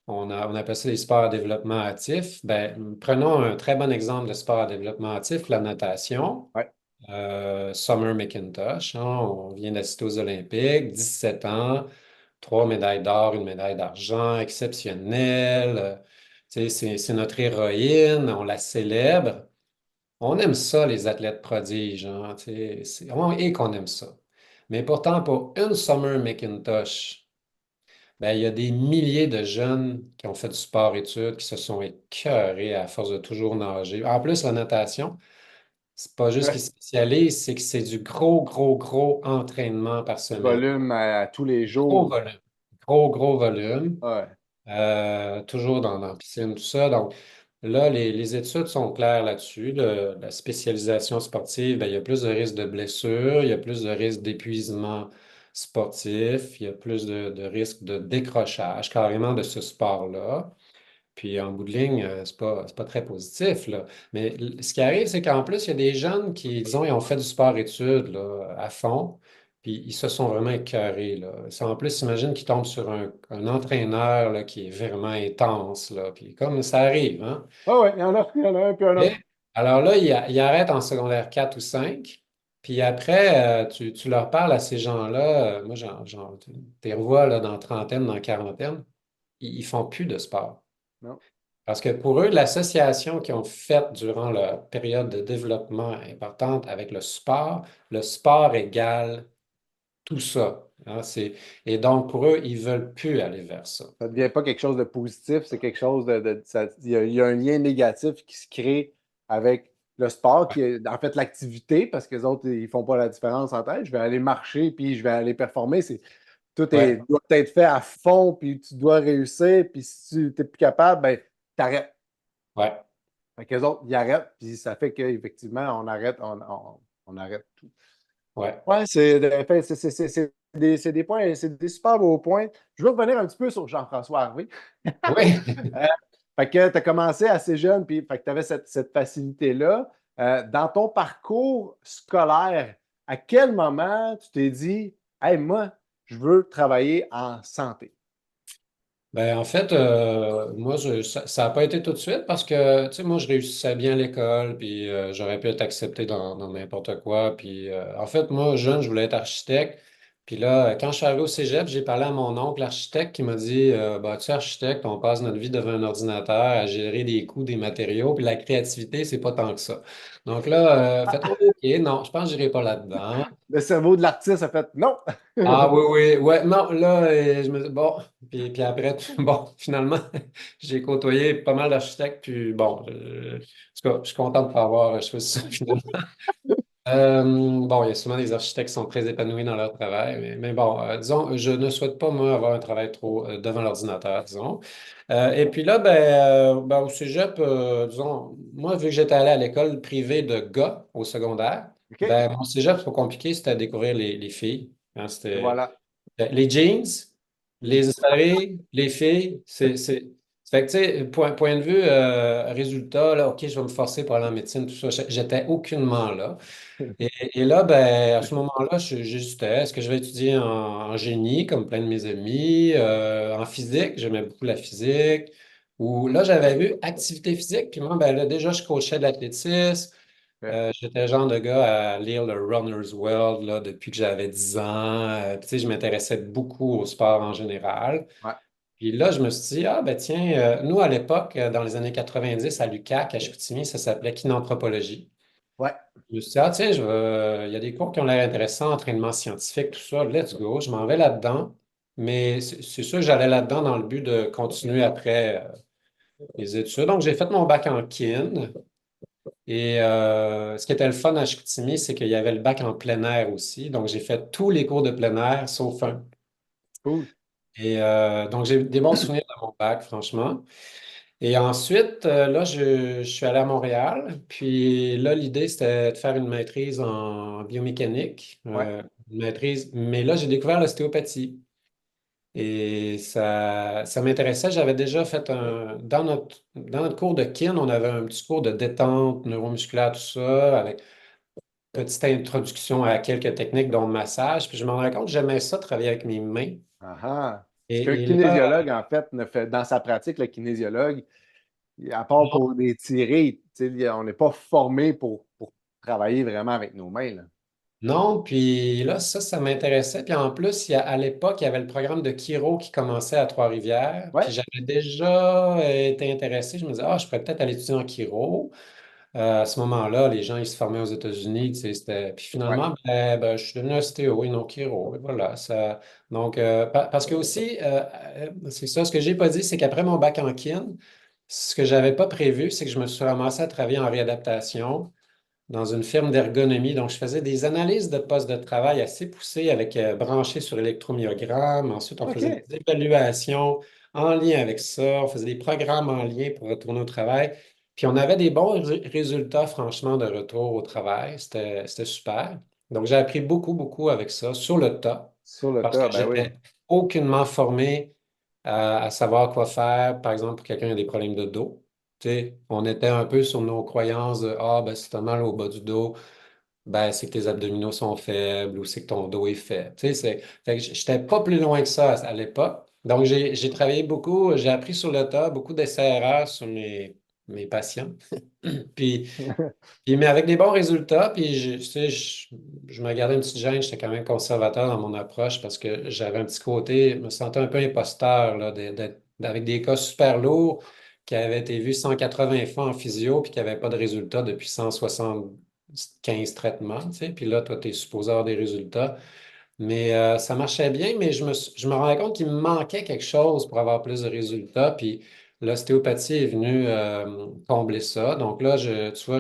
on appelle ça des sports à développement actif. Ben, prenons un très bon exemple de sport à développement actif, la natation. Ouais. Summer McIntosh, hein, on vient d'assister aux Olympiques, 17 ans, 3 médailles d'or, une médaille d'argent, exceptionnelle. Tu sais, c'est notre héroïne, on la célèbre. On aime ça, les athlètes prodiges, hein, tu sais, et qu'on aime ça. Mais pourtant, pour une Summer McIntosh, ben, il y a des milliers de jeunes qui ont fait du sport-études, qui se sont écœurés à force de toujours nager. En plus, la natation, c'est pas juste qu'ils se spécialisent, c'est que c'est du gros, gros, gros entraînement par Du semaine. volume à tous les Gros jours. volume. Gros, gros volume. Ouais. Toujours dans la piscine, tout ça. Donc, là, les études sont claires là-dessus. La spécialisation sportive, ben, il y a plus de risques de blessures, il y a plus de risques d'épuisement sportif, il y a plus de risques de décrochage carrément de ce sport-là. Puis en bout de ligne, c'est pas très positif, là. Mais ce qui arrive, c'est qu'en plus, il y a des jeunes qui, disons, ils ont fait du sport-études là, à fond, puis ils se sont vraiment écœurés, là. Ça, en plus, imagine qu'ils tombent sur un entraîneur là, qui est vraiment intense, là. Puis comme ça arrive, hein. Ah ouais, il y en a un puis un Et autre. alors là, ils arrêtent en secondaire 4 ou 5. Puis après, tu leur parles à ces gens-là. Moi, tu les revois là, dans trentaine, dans quarantaine, ils font plus de sport. Non. Parce que pour eux, l'association qu'ils ont faite durant leur période de développement importante avec le sport égale tout ça, hein. Et donc, pour eux, ils veulent plus aller vers ça. Ça ne devient pas quelque chose de positif, c'est quelque chose il y a un lien négatif qui se crée avec le sport, qui est en fait l'activité, parce que les autres, ils font pas la différence entre elles. Je vais aller marcher, puis je vais aller performer. Ouais, Doit être fait à fond, puis tu dois réussir, puis si tu n'es plus capable, ben, t'arrêtes. ouais, Fait que les autres, ils arrêtent, puis ça fait qu'effectivement, on arrête tout. ouais. Ouais, c'est des points, c'est des super beaux points. Je veux revenir un petit peu sur Jean-François Harvey. Oui. Euh, Fait que tu as commencé assez jeune, puis fait que tu avais cette facilité-là. Dans ton parcours scolaire, à quel moment tu t'es dit, hey, moi, je veux travailler en santé? Ben, en fait, moi, ça n'a pas été tout de suite parce que, tu sais, moi, je réussissais bien à l'école, puis j'aurais pu être accepté dans n'importe quoi. Puis, en fait, moi, jeune, je voulais être architecte. Puis là, quand je suis arrivé au cégep, j'ai parlé à mon oncle architecte qui m'a dit, bah, tu sais, architecte, on passe notre vie devant un ordinateur à gérer des coûts, des matériaux, puis la créativité, c'est pas tant que ça. Donc là, Ah, faites, OK, non, je pense que j'irai pas là-dedans. le cerveau de l'artiste a fait non. Ah oui, oui, ouais, non, là, je me dis, bon, puis après, bon, finalement, j'ai côtoyé pas mal d'architectes, puis bon, en tout cas, je suis content de pas avoir choisi ça finalement. Bon, il y a souvent des architectes qui sont très épanouis dans leur travail, mais bon, disons, je ne souhaite pas, moi, avoir un travail trop devant l'ordinateur, disons. Et puis là, ben, au cégep, disons, moi, vu que j'étais allé à l'école privée de gars au secondaire, OK. Et ben, mon cégep, trop compliqué, c'était à découvrir les filles, hein. voilà. Les jeans, les espadrilles, les filles, fait que, tu sais, point de vue résultat, là, OK, je vais me forcer pour aller en médecine, tout ça. J'étais aucunement là. Et là, ben, à ce moment-là, j'hésitais. Est-ce que je vais étudier en génie, comme plein de mes amis, en physique, j'aimais beaucoup la physique. Ou là, j'avais vu activité physique, puis moi, ben, là, déjà, je coachais de l'athlétisme. J'étais le genre de gars à lire le Runner's World là, depuis que j'avais 10 ans. Puis, tu sais, je m'intéressais beaucoup au sport en général. Ouais. Puis là, je me suis dit, ah ben tiens, nous à l'époque, dans les années 90, à l'UQAC, à Chicoutimi, ça s'appelait kinanthropologie. Ouais. Je me suis dit, ah tiens, il y a des cours qui ont l'air intéressants, entraînement scientifique, tout ça, let's go, je m'en vais là-dedans. Mais c'est sûr que j'allais là-dedans dans le but de continuer après les études. Donc, j'ai fait mon bac en kin. Et ce qui était le fun à Chicoutimi, c'est qu'il y avait le bac en plein air aussi. Donc, j'ai fait tous les cours de plein air sauf un. Cool. Et donc, j'ai des bons souvenirs de mon bac, franchement. Et ensuite, là, je suis allé à Montréal. Puis là, l'idée, c'était de faire une maîtrise en biomécanique, Ouais. une maîtrise. Mais là, j'ai découvert l'ostéopathie. Et ça m'intéressait. J'avais déjà fait dans notre cours de kin, on avait un petit cours de détente neuromusculaire, tout ça, avec petite introduction à quelques techniques, dont le massage. Puis je me rendais compte que j'aimais ça, travailler avec mes mains. Ah ah. Ce qu'un Et là, kinésiologue, en fait, ne fait dans sa pratique, le kinésiologue, à part pour les tirer, tu sais, on n'est pas formé pour travailler vraiment avec nos mains, là. non, puis là, ça m'intéressait. Puis en plus, à l'époque, il y avait le programme de chiro qui commençait à Trois-Rivières. Puis Ouais. j'avais déjà été intéressé. Je me disais, ah, je pourrais peut-être aller étudier en chiro. À ce moment-là, les gens, ils se formaient aux États-Unis. Tu sais, puis Ouais. finalement, je suis devenu ostéo et non chiro. Et voilà. Donc, parce que aussi, c'est ça, ce que j'ai pas dit, c'est qu'après mon bac en kin, ce que j'avais pas prévu, c'est que je me suis ramassé à travailler en réadaptation dans une firme d'ergonomie. Donc, je faisais des analyses de postes de travail assez poussées avec branchées sur électromyogramme. Ensuite, on faisait OK. des évaluations en lien avec ça. On faisait des programmes en lien pour retourner au travail. Puis, on avait des bons résultats, franchement, de retour au travail. C'était super. Donc, j'ai appris beaucoup, beaucoup avec ça sur le tas Sur le parce que tas, ben oui. j'étais aucunement formé à savoir quoi faire, par exemple, pour quelqu'un qui a des problèmes de dos. Tu sais, on était un peu sur nos croyances de ah, ben, si tu as mal au bas du dos, ben, c'est que tes abdominaux sont faibles ou c'est que ton dos est faible. Tu sais, fait que j'étais pas plus loin que ça à l'époque. Donc, j'ai travaillé beaucoup, j'ai appris sur le tas, beaucoup d'essais-erreurs sur mes patients. Puis, mais avec des bons résultats, puis tu sais, je me gardais une petite gêne, j'étais quand même conservateur dans mon approche parce que j'avais un petit côté, je me sentais un peu imposteur là, avec des cas super lourds qui avaient été vus 180 fois en physio puis qui n'avaient pas de résultats depuis 175 traitements, tu sais. Puis là, toi, tu es supposé avoir des résultats. Mais ça marchait bien, mais je me rendais compte qu'il me manquait quelque chose pour avoir plus de résultats. Puis l'ostéopathie est venue combler ça. Donc là, tu vois,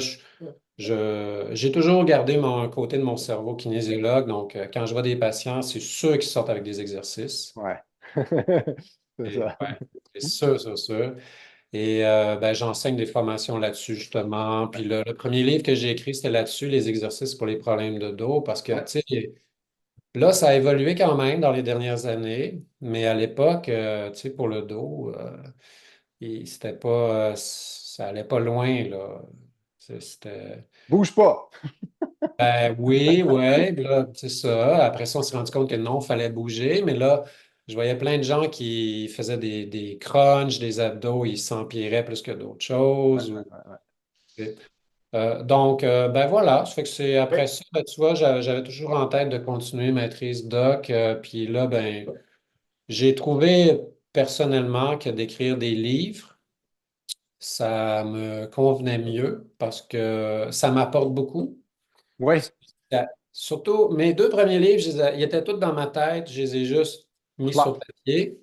j'ai toujours gardé mon côté de mon cerveau kinésiologue. Donc, quand je vois des patients, c'est sûr qu'ils sortent avec des exercices. Ouais. C'est Et, ça. ouais, c'est sûr, c'est sûr. Et ben, j'enseigne des formations là-dessus, justement. Puis le premier livre que j'ai écrit, c'était là-dessus, les exercices pour les problèmes de dos. Parce que, tu sais, là, ça a évolué quand même dans les dernières années, mais à l'époque, tu sais, pour le dos, c'était pas, ça allait pas loin, là. C'était, Bouge pas. ben oui, ouais, puis là, c'est ça. Après ça, on s'est rendu compte que non, il fallait bouger, mais là, je voyais plein de gens qui faisaient des crunchs, des abdos, ils s'empiraient plus que d'autres Ouais, choses. ouais, ouais, Donc, ben voilà, ça fait que c'est après ouais. ça, ben, tu vois, j'avais toujours en tête de continuer maîtrise doc, puis là, ben, j'ai trouvé personnellement que d'écrire des livres, ça me convenait mieux parce que ça m'apporte beaucoup. Ouais. Surtout, mes deux premiers livres, ils étaient tous dans ma tête, je les ai juste mis sur Flop. papier.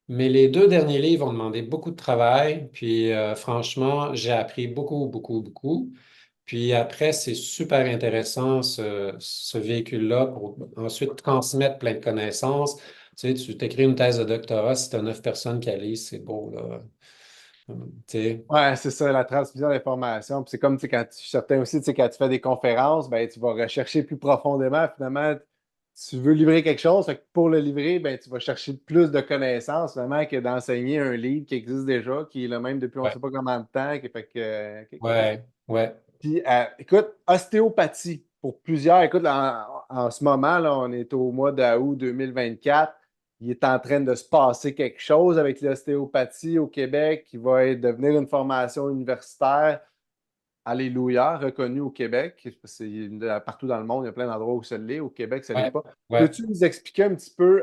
Mais les deux derniers livres ont demandé beaucoup de travail, puis franchement, j'ai appris beaucoup, beaucoup, beaucoup. Puis après, c'est super intéressant ce véhicule-là pour ensuite transmettre plein de connaissances. Tu sais, tu t'écris une thèse de doctorat, si tu as 9 personnes qui la lisent, c'est beau, là. Tu sais, Ouais, c'est ça, la transmission d'informations. Puis c'est comme, tu sais, quand je suis certain aussi, tu sais, quand tu fais des conférences, ben, tu vas rechercher plus profondément. Finalement, tu veux livrer quelque chose. Fait que pour le livrer, ben, tu vas chercher plus de connaissances, finalement, que d'enseigner un livre qui existe déjà, qui est le même depuis on ne ouais, sait pas combien de temps. Fait que, OK, cool. ouais, ouais, Puis, écoute, ostéopathie, pour plusieurs, écoute, là, en ce moment, là, on est au mois d'août 2024. Il est en train de se passer quelque chose avec l'ostéopathie au Québec qui va devenir une formation universitaire, alléluia, reconnue au Québec. Partout dans le monde, il y a plein d'endroits où ça l'est. Au Québec, ça ne l'est ouais, pas. ouais, Peux-tu nous expliquer un petit peu,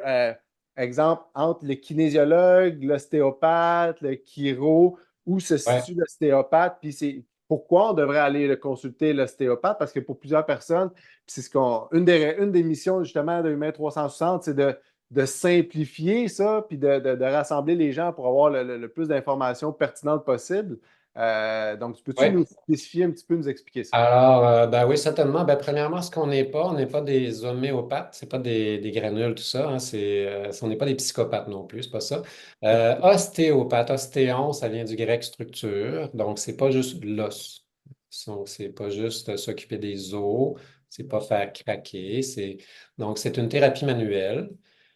exemple, entre le kinésiologue, l'ostéopathe, le chiro, où se ouais, situe l'ostéopathe, puis c'est pourquoi on devrait aller le consulter l'ostéopathe? Parce que pour plusieurs personnes, puis c'est une des missions justement de Humain 360, c'est de simplifier ça, puis de rassembler les gens pour avoir le plus d'informations pertinentes possible. Donc, peux-tu ouais. nous spécifier un petit peu, nous expliquer ça? Alors, ben oui, certainement. Ben, premièrement, ce qu'on n'est pas, on n'est pas des homéopathes, c'est pas des granules, tout ça. Hein, on n'est pas des psychopathes non plus, c'est pas ça. Ostéopathe, ostéon, ça vient du grec structure, donc c'est pas juste l'os. Donc, c'est pas juste s'occuper des os, c'est pas faire craquer. Donc, c'est une thérapie manuelle.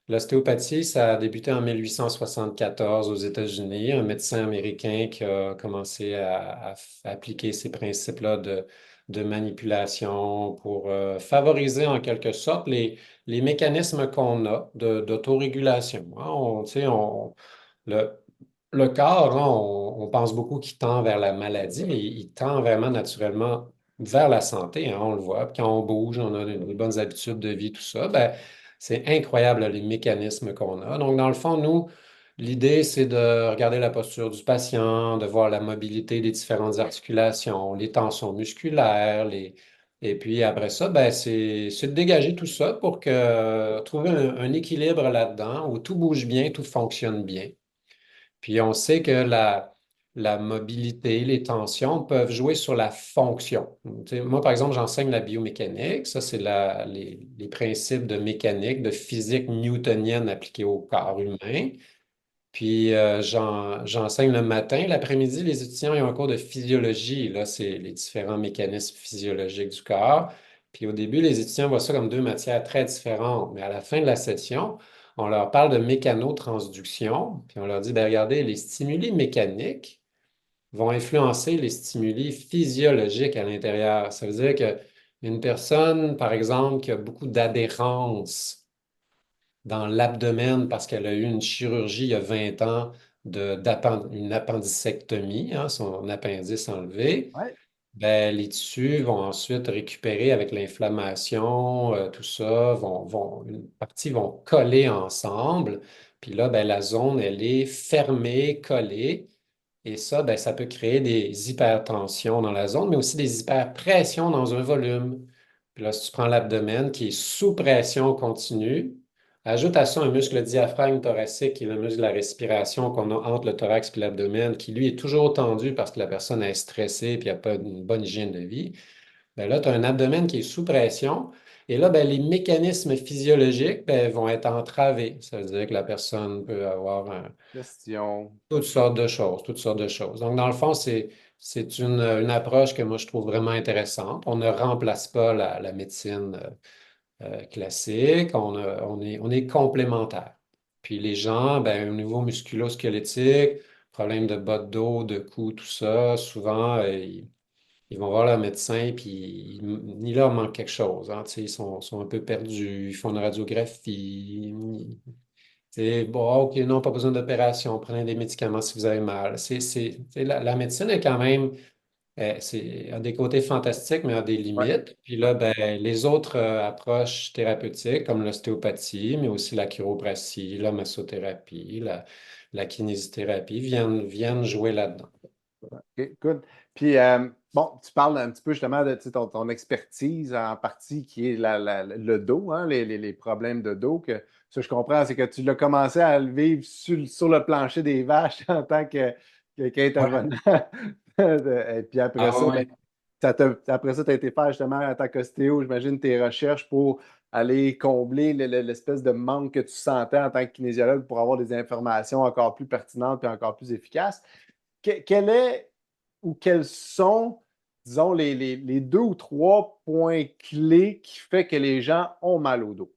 L'ostéopathie, ça a débuté en 1874 aux États-Unis. Un médecin américain qui a commencé à appliquer ces principes-là de manipulation pour favoriser en quelque sorte les mécanismes qu'on a d'autorégulation. Hein. Tu sais, le, le corps, hein, on pense beaucoup qu'il tend vers la maladie, mais il tend vraiment naturellement vers la santé. Hein, on le voit. Puis quand on bouge, on a des bonnes habitudes de vie, tout ça. Ben, c'est incroyable là, les mécanismes qu'on a. Donc, dans le fond, nous, l'idée, c'est de regarder la posture du patient, de voir la mobilité des différentes articulations, les tensions musculaires, et puis après ça, ben, c'est de dégager tout ça pour trouver un équilibre là-dedans où tout bouge bien, tout fonctionne bien. Puis on sait que la mobilité, les tensions peuvent jouer sur la fonction. Tu sais, moi, par exemple, j'enseigne la biomécanique. Ça, c'est les principes de mécanique, de physique newtonienne appliqués au corps humain. Puis j'enseigne le matin. L'après-midi, les étudiants ils ont un cours de physiologie. Là, c'est les différents mécanismes physiologiques du corps. Puis au début, les étudiants voient ça comme deux matières très différentes. Mais à la fin de la session, on leur parle de mécanotransduction, puis on leur dit, ben, regardez, les stimuli mécaniques vont influencer les stimuli physiologiques à l'intérieur. Ça veut dire qu'une personne, par exemple, qui a beaucoup d'adhérence dans l'abdomen parce qu'elle a eu une chirurgie il y a 20 ans une appendicectomie, hein, son appendice enlevé, Ouais. ben, les tissus vont ensuite récupérer avec l'inflammation, tout ça, une partie vont coller ensemble. Puis là, ben, la zone, elle est fermée, collée. Et ça, ben, ça peut créer des hypertensions dans la zone, mais aussi des hyperpressions dans un volume. Puis là, si tu prends l'abdomen qui est sous pression continue, ajoute à ça un muscle diaphragme thoracique, qui est le muscle de la respiration qu'on a entre le thorax et l'abdomen, qui lui est toujours tendu parce que la personne est stressée et il n'y a pas une bonne hygiène de vie. Ben là, tu as un abdomen qui est sous pression. Et là, ben, les mécanismes physiologiques ben, vont être entravés. Ça veut dire que la personne peut avoir Question. toutes sortes de choses, toutes sortes de choses. Donc, dans le fond, c'est une approche que moi, je trouve vraiment intéressante. On ne remplace pas la médecine classique, on est complémentaires. Puis les gens, ben, au niveau musculo-squelettique, problème de bas de dos, de cou, tout ça, souvent, ils vont voir leur médecin, puis il leur manque quelque chose. Hein, tu sais, sont un peu perdus, ils font une radiographie. C'est bon, OK, non, pas besoin d'opération, prenez des médicaments si vous avez mal. La médecine est quand même, a des côtés fantastiques, mais a des Ouais. limites. Puis là, ben, les autres approches thérapeutiques, comme l'ostéopathie, mais aussi la chiropratie, la massothérapie, la kinésithérapie, viennent jouer là-dedans. OK, good. Puis, bon, tu parles un petit peu justement de tu sais, ton expertise en partie qui est le dos, hein, les problèmes de dos. Que, ce que je comprends, c'est que tu l'as commencé à le vivre sur le plancher des vaches en tant Ouais. qu'intervenant. Et puis après Ah ça, ben, ouais. après ça, tu as été faire justement en tant qu'ostéo, j'imagine, tes recherches pour aller combler l'espèce de manque que tu sentais en tant que kinésiologue pour avoir des informations encore plus pertinentes et encore plus efficaces. Quel est ou quels sont, disons, les deux ou trois points clés qui fait que les gens ont mal au dos?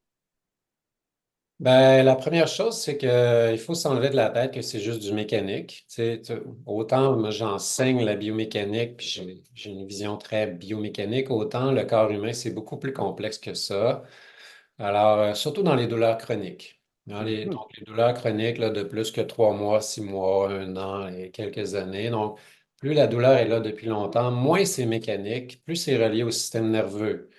Ben, la première chose, c'est qu'il faut s'enlever de la tête que c'est juste du mécanique. Autant moi, j'enseigne la biomécanique, puis j'ai une vision très biomécanique, autant le corps humain, c'est beaucoup plus complexe que ça. Alors, surtout dans les douleurs chroniques. Mhm. Donc, les douleurs chroniques là, de plus que 3 mois, 6 mois, un an et quelques années. Donc, plus la douleur est là depuis longtemps, moins c'est mécanique, plus c'est relié au système nerveux,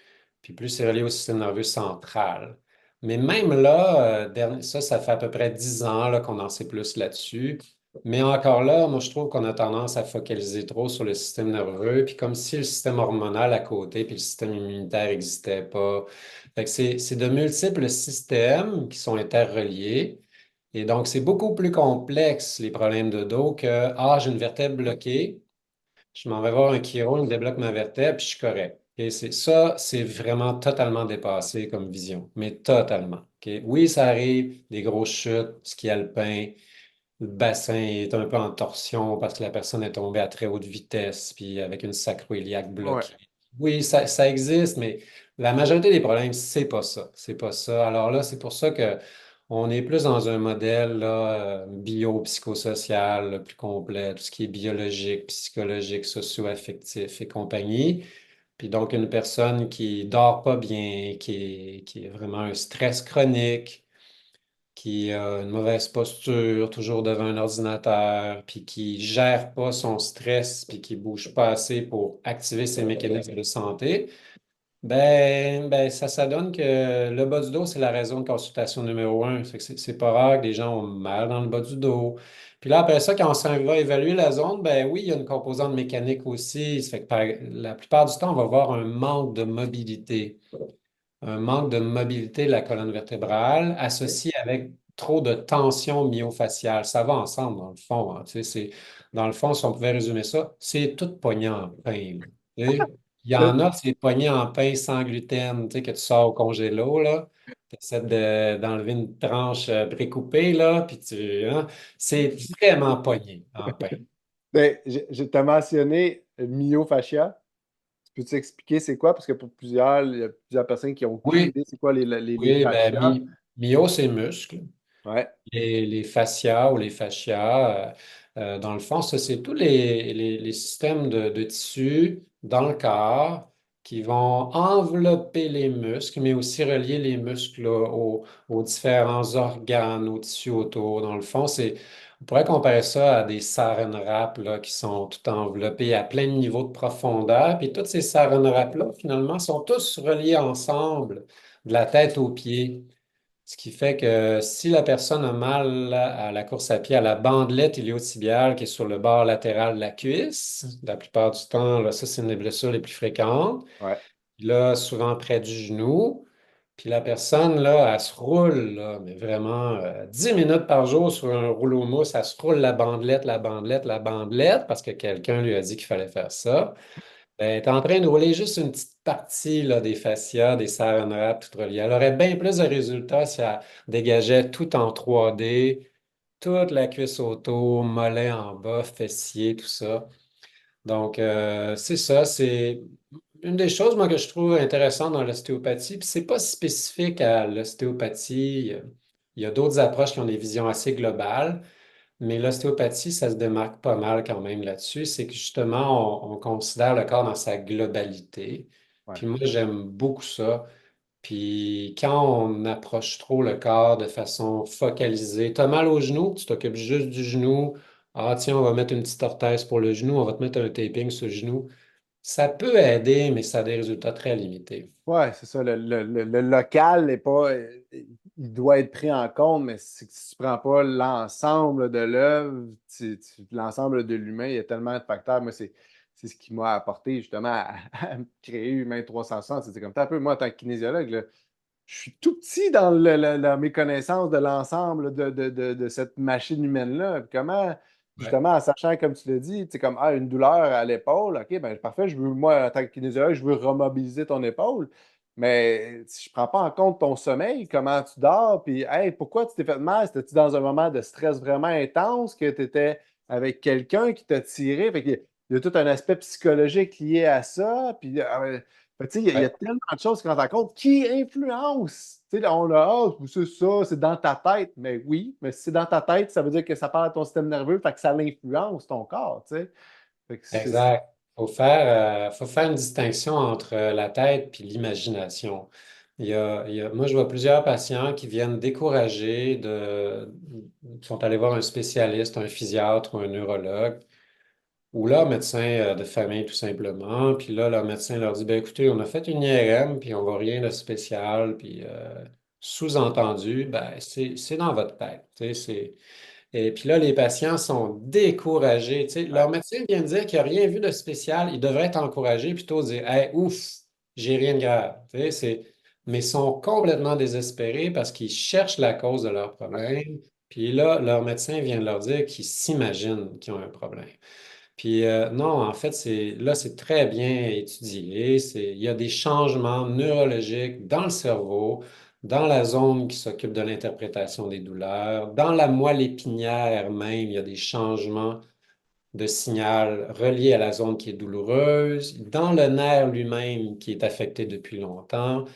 puis plus c'est relié au système nerveux central. Mais même là, ça fait à peu près 10 ans là, qu'on en sait plus là-dessus. Mais encore là, moi, je trouve qu'on a tendance à focaliser trop sur le système nerveux, puis comme si le système hormonal à côté, puis le système immunitaire n'existait pas. Fait que c'est de multiples systèmes qui sont interreliés. Et donc, c'est beaucoup plus complexe, les problèmes de dos, que, ah, j'ai une vertèbre bloquée, je m'en vais voir un chiro, il me débloque ma vertèbre, puis je suis correct. Et c'est vraiment totalement dépassé comme vision, mais totalement. OK? Oui, ça arrive, des grosses chutes, ski alpin, le bassin est un peu en torsion parce que la personne est tombée à très haute vitesse, puis avec une sacro-iliaque Ouais. bloquée. Oui, ça existe, mais la majorité des problèmes, c'est pas ça. C'est pas ça. Alors là, c'est pour ça que on est plus dans un modèle là, bio-psychosocial là, plus complet, tout ce qui est biologique, psychologique, socio-affectif et compagnie. Puis donc, une personne qui dort pas bien, qui est vraiment un stress chronique, qui a une mauvaise posture, toujours devant un ordinateur, puis qui gère pas son stress, puis qui bouge pas assez pour activer ses mécanismes de santé, ça donne que le bas du dos, c'est la raison de consultation numéro un. C'est pas rare que les gens ont mal dans le bas du dos. Puis là, après ça, quand on s'en va évaluer la zone, ben oui, il y a une composante mécanique aussi. Ça fait que la plupart du temps, on va voir un manque de mobilité de la colonne vertébrale associé avec trop de tension myofaciale. Ça va ensemble, dans le fond. Hein. Tu sais, dans le fond, si on pouvait résumer ça, c'est tout pogné en pain. Là. Tu sais, il y en a, c'est pogné en pain sans gluten, tu sais, que tu sors au congélo, là. Tu essaies d'enlever une tranche précoupée, là, puis hein, c'est vraiment pogné en pain. Ben, je t'ai mentionné myofascia. Peux-tu expliquer c'est quoi? Parce que pour plusieurs, il y a plusieurs personnes qui n'ont aucune Oui, idée c'est quoi les oui, ben, fascias. Myo, c'est muscle. Ouais, Les fascias ou les fascias, dans le fond, ça, c'est tous les systèmes de tissus dans le corps qui vont envelopper les muscles, mais aussi relier les muscles aux différents organes, aux tissus autour. Dans le fond, on pourrait comparer ça à des saran wrap là, qui sont tout enveloppés à plein de niveaux de profondeur. Puis toutes ces saran wrap-là, finalement, sont tous reliés ensemble, de la tête aux pieds. Ce qui fait que si la personne a mal à la course à pied, à la bandelette iliotibiale qui est sur le bord latéral de la cuisse, la plupart du temps, là, ça, c'est une des blessures les plus fréquentes. ouais. Puis là, souvent près du genou. Puis la personne, là, elle se roule, là, mais vraiment 10 minutes par jour sur un rouleau mousse, elle se roule la bandelette, la bandelette, la bandelette, parce que quelqu'un lui a dit qu'il fallait faire ça. Ben, tu es en train de rouler juste une petite partie là, des fascias, des saran wrap, tout relié. Elle aurait bien plus de résultats si elle dégageait tout en 3D, toute la cuisse autour, mollet en bas, fessier, tout ça. Donc, c'est ça, c'est une des choses, moi, que je trouve intéressante dans l'ostéopathie. Puis, c'est pas spécifique à l'ostéopathie. Il y a d'autres approches qui ont des visions assez globales. Mais l'ostéopathie, ça se démarque pas mal quand même là-dessus. C'est que justement, on considère le corps dans sa globalité. Ouais. Puis moi, j'aime beaucoup ça. Puis quand on approche trop le corps de façon focalisée, t'as mal au genou, tu t'occupes juste du genou. Ah, tiens, on va mettre une petite orthèse pour le genou, on va te mettre un taping sur le genou. Ça peut aider, mais ça a des résultats très limités. Ouais, c'est ça. Le local n'est pas. Il doit être pris en compte, mais c'est que si tu ne prends pas l'ensemble de l'œuvre, l'ensemble de l'humain, il y a tellement de facteurs. Moi, c'est ce qui m'a apporté justement à créer Humain 360. C'était comme ça un peu, moi, en tant que kinésiologue, là, je suis tout petit dans dans mes connaissances de l'ensemble de cette machine humaine-là. Puis comment, Ouais. justement, en sachant, comme tu l'as dit, tu sais, comme une douleur à l'épaule, OK, ben parfait, moi, en tant que kinésiologue, je veux remobiliser ton épaule. Mais si je ne prends pas en compte ton sommeil, comment tu dors, puis hey, pourquoi tu t'es fait mal? C'était-tu dans un moment de stress vraiment intense que tu étais avec quelqu'un qui t'a tiré? Fait qu'il y a tout un aspect psychologique lié à ça. Puis fait que, tu sais, il y a Ouais. tellement de choses qui rentrent en compte qui influencent. Tu sais, on a, c'est ça, c'est dans ta tête. Mais oui, mais si c'est dans ta tête, ça veut dire que ça parle à ton système nerveux, fait que ça l'influence ton corps, tu sais. Fait que Exact. Faut faire une distinction entre la tête et l'imagination. Moi, je vois plusieurs patients qui viennent découragés qui sont allés voir un spécialiste, un physiatre ou un neurologue, ou leur médecin de famille tout simplement. Puis là, leur médecin leur dit, ben écoutez, on a fait une IRM, puis on voit rien de spécial, puis sous-entendu, ben c'est dans votre tête. Tu sais, et puis là, les patients sont découragés. Tu sais, ouais. leur médecin vient de dire qu'il n'a rien vu de spécial. Ils devraient être encouragés, plutôt dire hey, ouf, j'ai rien de grave. Tu sais, mais ils sont complètement désespérés parce qu'ils cherchent la cause de leur problème. Puis là, leur médecin vient de leur dire qu'ils s'imaginent qu'ils ont un problème. Puis non, en fait, c'est très bien étudié. Il y a des changements neurologiques dans le cerveau, dans la zone qui s'occupe de l'interprétation des douleurs, dans la moelle épinière même, il y a des changements de signal reliés à la zone qui est douloureuse, dans le nerf lui-même qui est affecté depuis longtemps.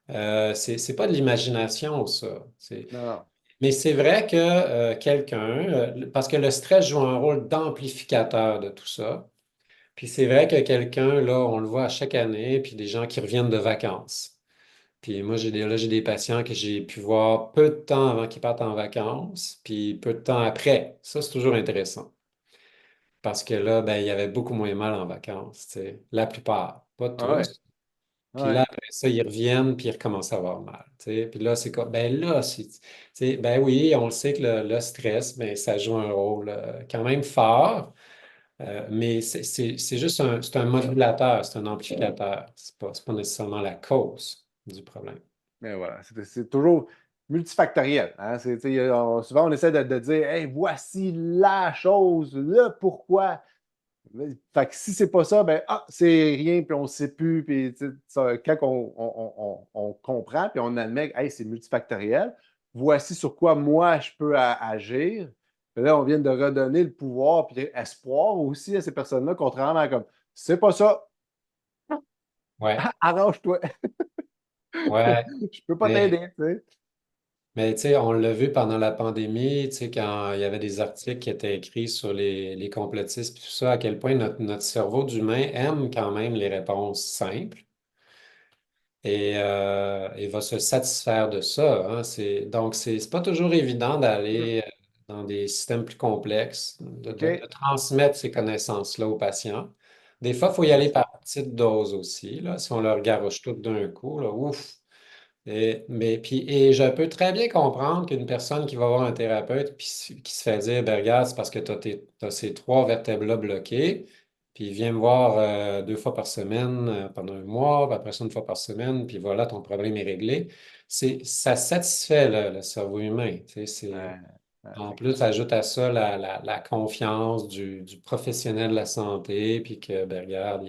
C'est pas de l'imagination, ça. Non, non. Mais c'est vrai que parce que le stress joue un rôle d'amplificateur de tout ça. Puis c'est vrai que quelqu'un, là, on le voit à chaque année, puis des gens qui reviennent de vacances. Puis moi, j'ai des patients que j'ai pu voir peu de temps avant qu'ils partent en vacances, puis peu de temps après. Ça, c'est toujours intéressant. Parce que là, ben, il y avait beaucoup moins mal en vacances, tu sais. La plupart, pas Ah ouais, tous. ah Puis là, ouais. après ça, ils reviennent, puis ils recommencent à avoir mal, tu sais. Puis là, c'est comme, ben là, tu sais, ben oui, on le sait que le stress, ben, ça joue un rôle quand même fort. Mais c'est juste c'est un modulateur, c'est un amplificateur. C'est pas nécessairement la cause du problème. Mais voilà, c'est toujours multifactoriel. Hein. Tu sais, souvent, on essaie de dire, hey, voici la chose, le pourquoi. Fait que si c'est pas ça, ben c'est rien, puis on ne sait plus. Puis tu sais, quand on comprend, puis on admet que hey, c'est multifactoriel, voici sur quoi moi je peux agir. Puis là, on vient de redonner le pouvoir puis espoir aussi à ces personnes-là, contrairement à comme c'est pas ça, Ouais, arrange-toi, ouais. je peux pas Mais t'aider, tu sais. Mais tu sais, on l'a vu pendant la pandémie, tu sais, quand il y avait des articles qui étaient écrits sur les complotistes, puis tout ça, à quel point notre cerveau d'humain aime quand même les réponses simples et va se satisfaire de ça, hein. Donc, c'est pas toujours évident Hmm. d'aller dans des systèmes plus complexes, de OK. transmettre ces connaissances-là aux patients. Des fois, il faut y aller Intéressant. par petites doses aussi, là. Si on leur garoche tout d'un coup, là, ouf! Et je peux très bien comprendre qu'une personne qui va voir un thérapeute puis qui se fait dire, ben regarde, c'est parce que tu as, ces trois vertèbres-là bloquées, puis viens me voir deux fois par semaine pendant un mois, puis après ça une fois par semaine, puis voilà, ton problème est réglé. Ça satisfait le cerveau humain. Tu sais, Ouais, ouais, en plus, effectivement. ajoute à ça la confiance du professionnel de la santé, puis que, ben regarde,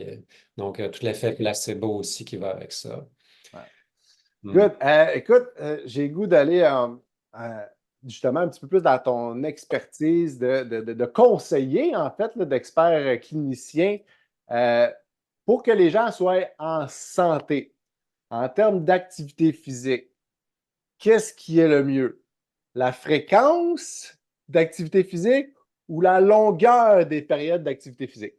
donc tout l'effet placebo aussi qui va avec ça. Ouais. Hmm. Good. Écoute, j'ai le goût d'aller euh, justement un petit peu plus dans ton expertise de conseiller, en fait, là, d'expert clinicien, euh, pour que les gens soient en santé, en termes d'activité physique. Qu'est-ce qui est le mieux? La fréquence d'activité physique ou la longueur des périodes d'activité physique?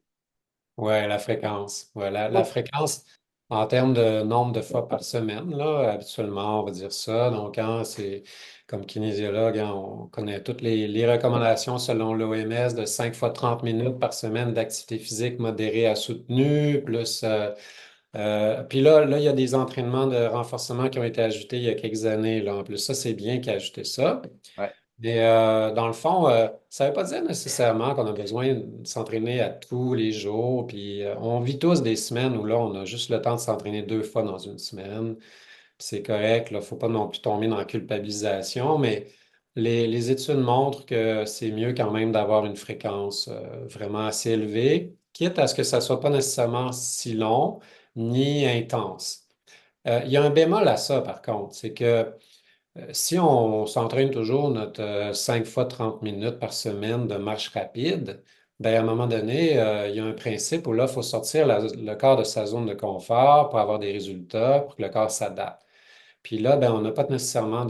Ouais, la fréquence. Ouais, la Oh, fréquence en termes de nombre de fois par semaine, là, habituellement, on va dire ça. Donc, hein, c'est comme kinésiologue, hein, on connaît toutes les recommandations selon l'OMS de 5 fois 30 minutes par semaine d'activité physique modérée à soutenue, plus puis là, il y a des entraînements de renforcement qui ont été ajoutés il y a quelques années, là. En plus, ça, c'est bien qu'il ait ajouté ça. ouais, Mais dans le fond, ça ne veut pas dire nécessairement qu'on a besoin de s'entraîner à tous les jours. Puis on vit tous des semaines où là, on a juste le temps de s'entraîner deux fois dans une semaine. Puis c'est correct, il ne faut pas non plus tomber dans la culpabilisation, mais les études montrent que c'est mieux quand même d'avoir une fréquence vraiment assez élevée, quitte à ce que ça ne soit pas nécessairement si long ni intense. Il y a un bémol à ça, par contre, c'est que si on s'entraîne toujours notre 5 fois 30 minutes par semaine de marche rapide, ben, à un moment donné, il y a un principe où là, il faut sortir le corps de sa zone de confort pour avoir des résultats, pour que le corps s'adapte. Puis là, ben, on n'a pas nécessairement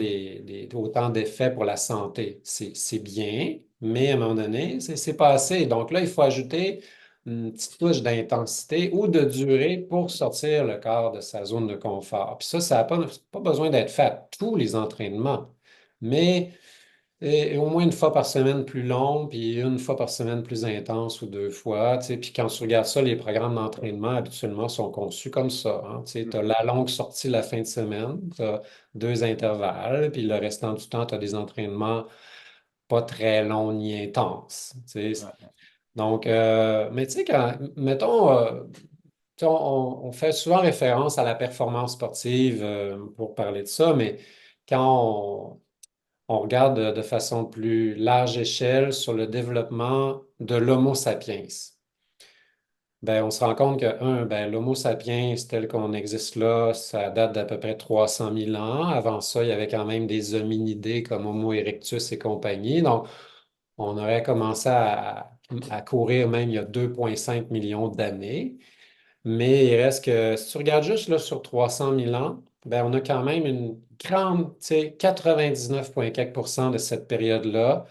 autant d'effets pour la santé. C'est bien, mais à un moment donné, c'est pas assez. Donc là, il faut ajouter une petite touche d'intensité ou de durée pour sortir le corps de sa zone de confort. Puis ça n'a pas besoin d'être fait à tous les entraînements, mais et au moins une fois par semaine plus long, puis une fois par semaine plus intense ou deux fois. Tu sais. Puis quand tu regardes ça, les programmes d'entraînement habituellement sont conçus comme ça, hein. Tu hmm, as la longue sortie la fin de semaine, tu as deux intervalles, puis le restant du temps, tu as des entraînements pas très longs ni intenses. Tu sais. ouais. Donc, mais tu sais, mettons, tu sais, on fait souvent référence à la performance sportive pour parler de ça, mais quand on regarde de façon plus large échelle sur le développement de l'Homo sapiens. Ben, on se rend compte que, ben, l'Homo sapiens tel qu'on existe là, ça date d'à peu près 300 000 ans. Avant ça, il y avait quand même des hominidés comme Homo erectus et compagnie. Donc, on aurait commencé à courir même il y a 2,5 millions d'années. Mais il reste que, si tu regardes juste là, sur 300 000 ans, ben, on a quand même une grande, tu sais, 99,4% de cette période-là,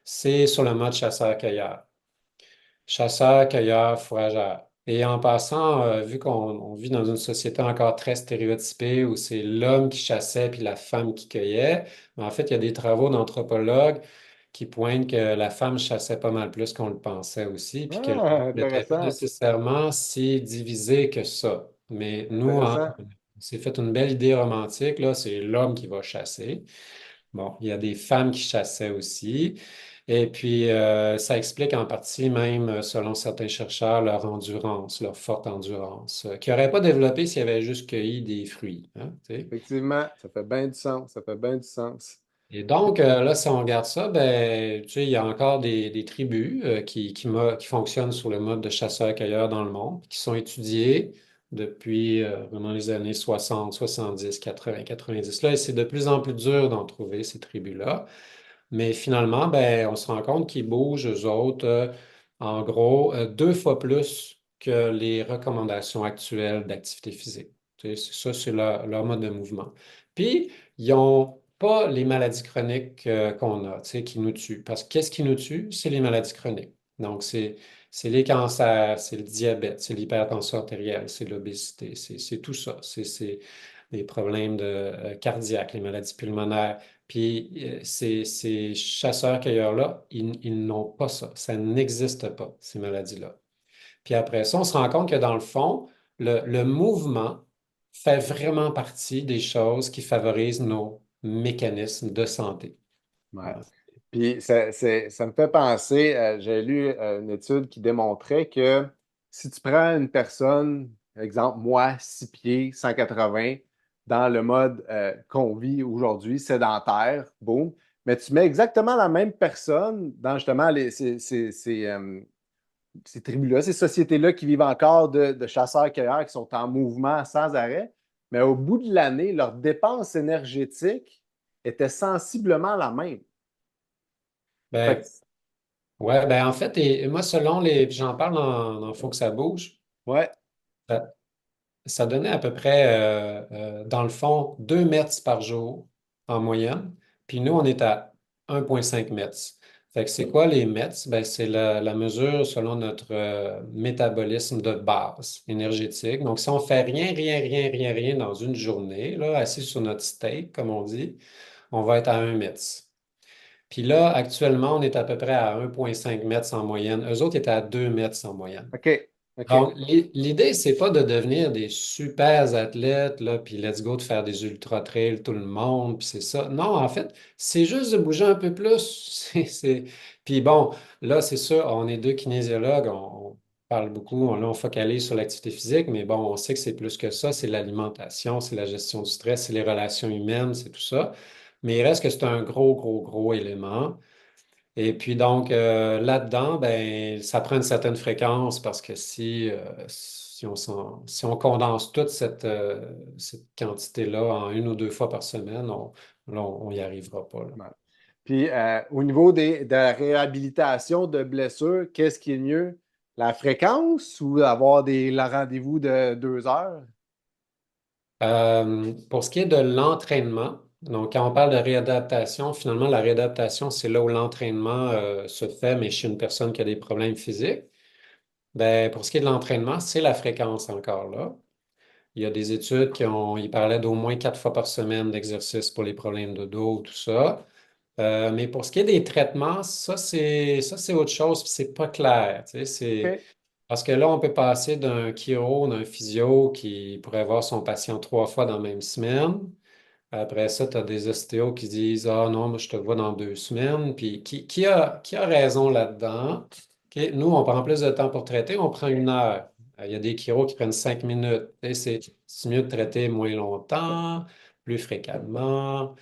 c'est sur le mode chasseur-cueilleur. Chasseur, cueilleur, fourrageur. Et en passant, vu qu'on vit dans une société encore très stéréotypée où c'est l'homme qui chassait puis la femme qui cueillait, mais en fait, il y a des travaux d'anthropologues qui pointent que la femme chassait pas mal plus qu'on le pensait aussi, puis que l'homme Ah, n'était pas intéressant, nécessairement si divisé que ça. Mais nous, hein, intéressant. on s'est fait une belle idée romantique, là, c'est l'homme qui va chasser. Bon, il y a des femmes qui chassaient aussi. Et puis, ça explique en partie même, selon certains chercheurs, leur endurance, leur forte endurance, qu'ils n'auraient pas développé s'ils avaient juste cueilli des fruits, hein, tu sais. Effectivement, ça fait bien du sens, ça fait bien du sens. Et donc, là, si on regarde ça, ben, tu sais, il y a encore des tribus qui fonctionnent sur le mode de chasseur-cueilleur dans le monde, qui sont étudiées depuis vraiment les années 60, 70, 80, 90. Là, et c'est de plus en plus dur d'en trouver, ces tribus-là. Mais finalement, ben, on se rend compte qu'ils bougent, eux autres, en gros, deux fois plus que les recommandations actuelles d'activité physique. Tu sais, ça, c'est leur mode de mouvement. Puis, ils ont pas les maladies chroniques qu'on a, tu sais, qui nous tuent. Parce que qu'est-ce qui nous tue? C'est les maladies chroniques. Donc, c'est les cancers, c'est le diabète, c'est l'hypertension artérielle, c'est l'obésité, c'est tout ça. C'est les problèmes cardiaques, les maladies pulmonaires. Puis, ces chasseurs-cueilleurs-là, ils n'ont pas ça. Ça n'existe pas, ces maladies-là. Puis après ça, on se rend compte que dans le fond, le mouvement fait vraiment partie des choses qui favorisent nos mécanismes de santé. Ouais. Voilà. Puis ça me fait penser, j'ai lu une étude qui démontrait que si tu prends une personne, exemple moi, 6 pieds, 180, dans le mode qu'on vit aujourd'hui, sédentaire, boum, mais tu mets exactement la même personne dans justement ces tribus-là, ces sociétés-là qui vivent encore de chasseurs-cueilleurs, qui sont en mouvement sans arrêt, mais au bout de l'année, leur dépense énergétique était sensiblement la même. Fait que, Ben, ouais, ben en fait, et moi, selon les. J'en parle dans Faut que ça bouge, ouais, ça, ça donnait à peu près, dans le fond, 2 mètres par jour en moyenne. Puis nous, on est à 1,5 mètres. Fait que c'est quoi les mètres? Ben, c'est la mesure selon notre métabolisme de base énergétique. Donc, si on fait rien, rien, rien, rien, rien dans une journée, là, assis sur notre steak, comme on dit, on va être à 1 mètre. Puis là, actuellement, on est à peu près à 1,5 mètres en moyenne. Eux autres étaient à 2 mètres en moyenne. OK, OK. Donc, l'idée, c'est pas de devenir des super athlètes, là, puis let's go de faire des ultra-trails, tout le monde, puis c'est ça. Non, en fait, c'est juste de bouger un peu plus. Puis bon, là, c'est sûr, on est deux kinésiologues, on parle beaucoup, on focalise sur l'activité physique, mais bon, on sait que c'est plus que ça, c'est l'alimentation, c'est la gestion du stress, c'est les relations humaines, c'est tout ça. Mais il reste que c'est un gros, gros, gros élément. Et puis donc, là-dedans, ben, ça prend une certaine fréquence parce que si on condense toute cette quantité-là en une ou deux fois par semaine, là, on n'y arrivera pas, là. Ouais. Puis au niveau de la réhabilitation de blessures, qu'est-ce qui est mieux? La fréquence ou avoir le rendez-vous de 2 heures? Pour ce qui est de l'entraînement, donc quand on parle de réadaptation, finalement, la réadaptation, c'est là où l'entraînement se fait, mais chez une personne qui a des problèmes physiques. Ben, pour ce qui est de l'entraînement, c'est la fréquence encore là. Il y a des études ils parlaient d'au moins 4 fois par semaine d'exercice pour les problèmes de dos, tout ça. Mais pour ce qui est des traitements, ça c'est autre chose, puis c'est pas clair. Tu sais, OK. parce que là, on peut passer d'un chiro, d'un physio qui pourrait voir son patient 3 fois dans la même semaine. Après ça, tu as des ostéos qui disent: Ah non, moi je te vois dans 2 semaines. Puis qui a raison là-dedans? OK, nous, on prend plus de temps pour traiter, on prend 1 heure. Il y a des chirurgs qui prennent 5 minutes. Et c'est mieux de traiter moins longtemps, plus fréquemment.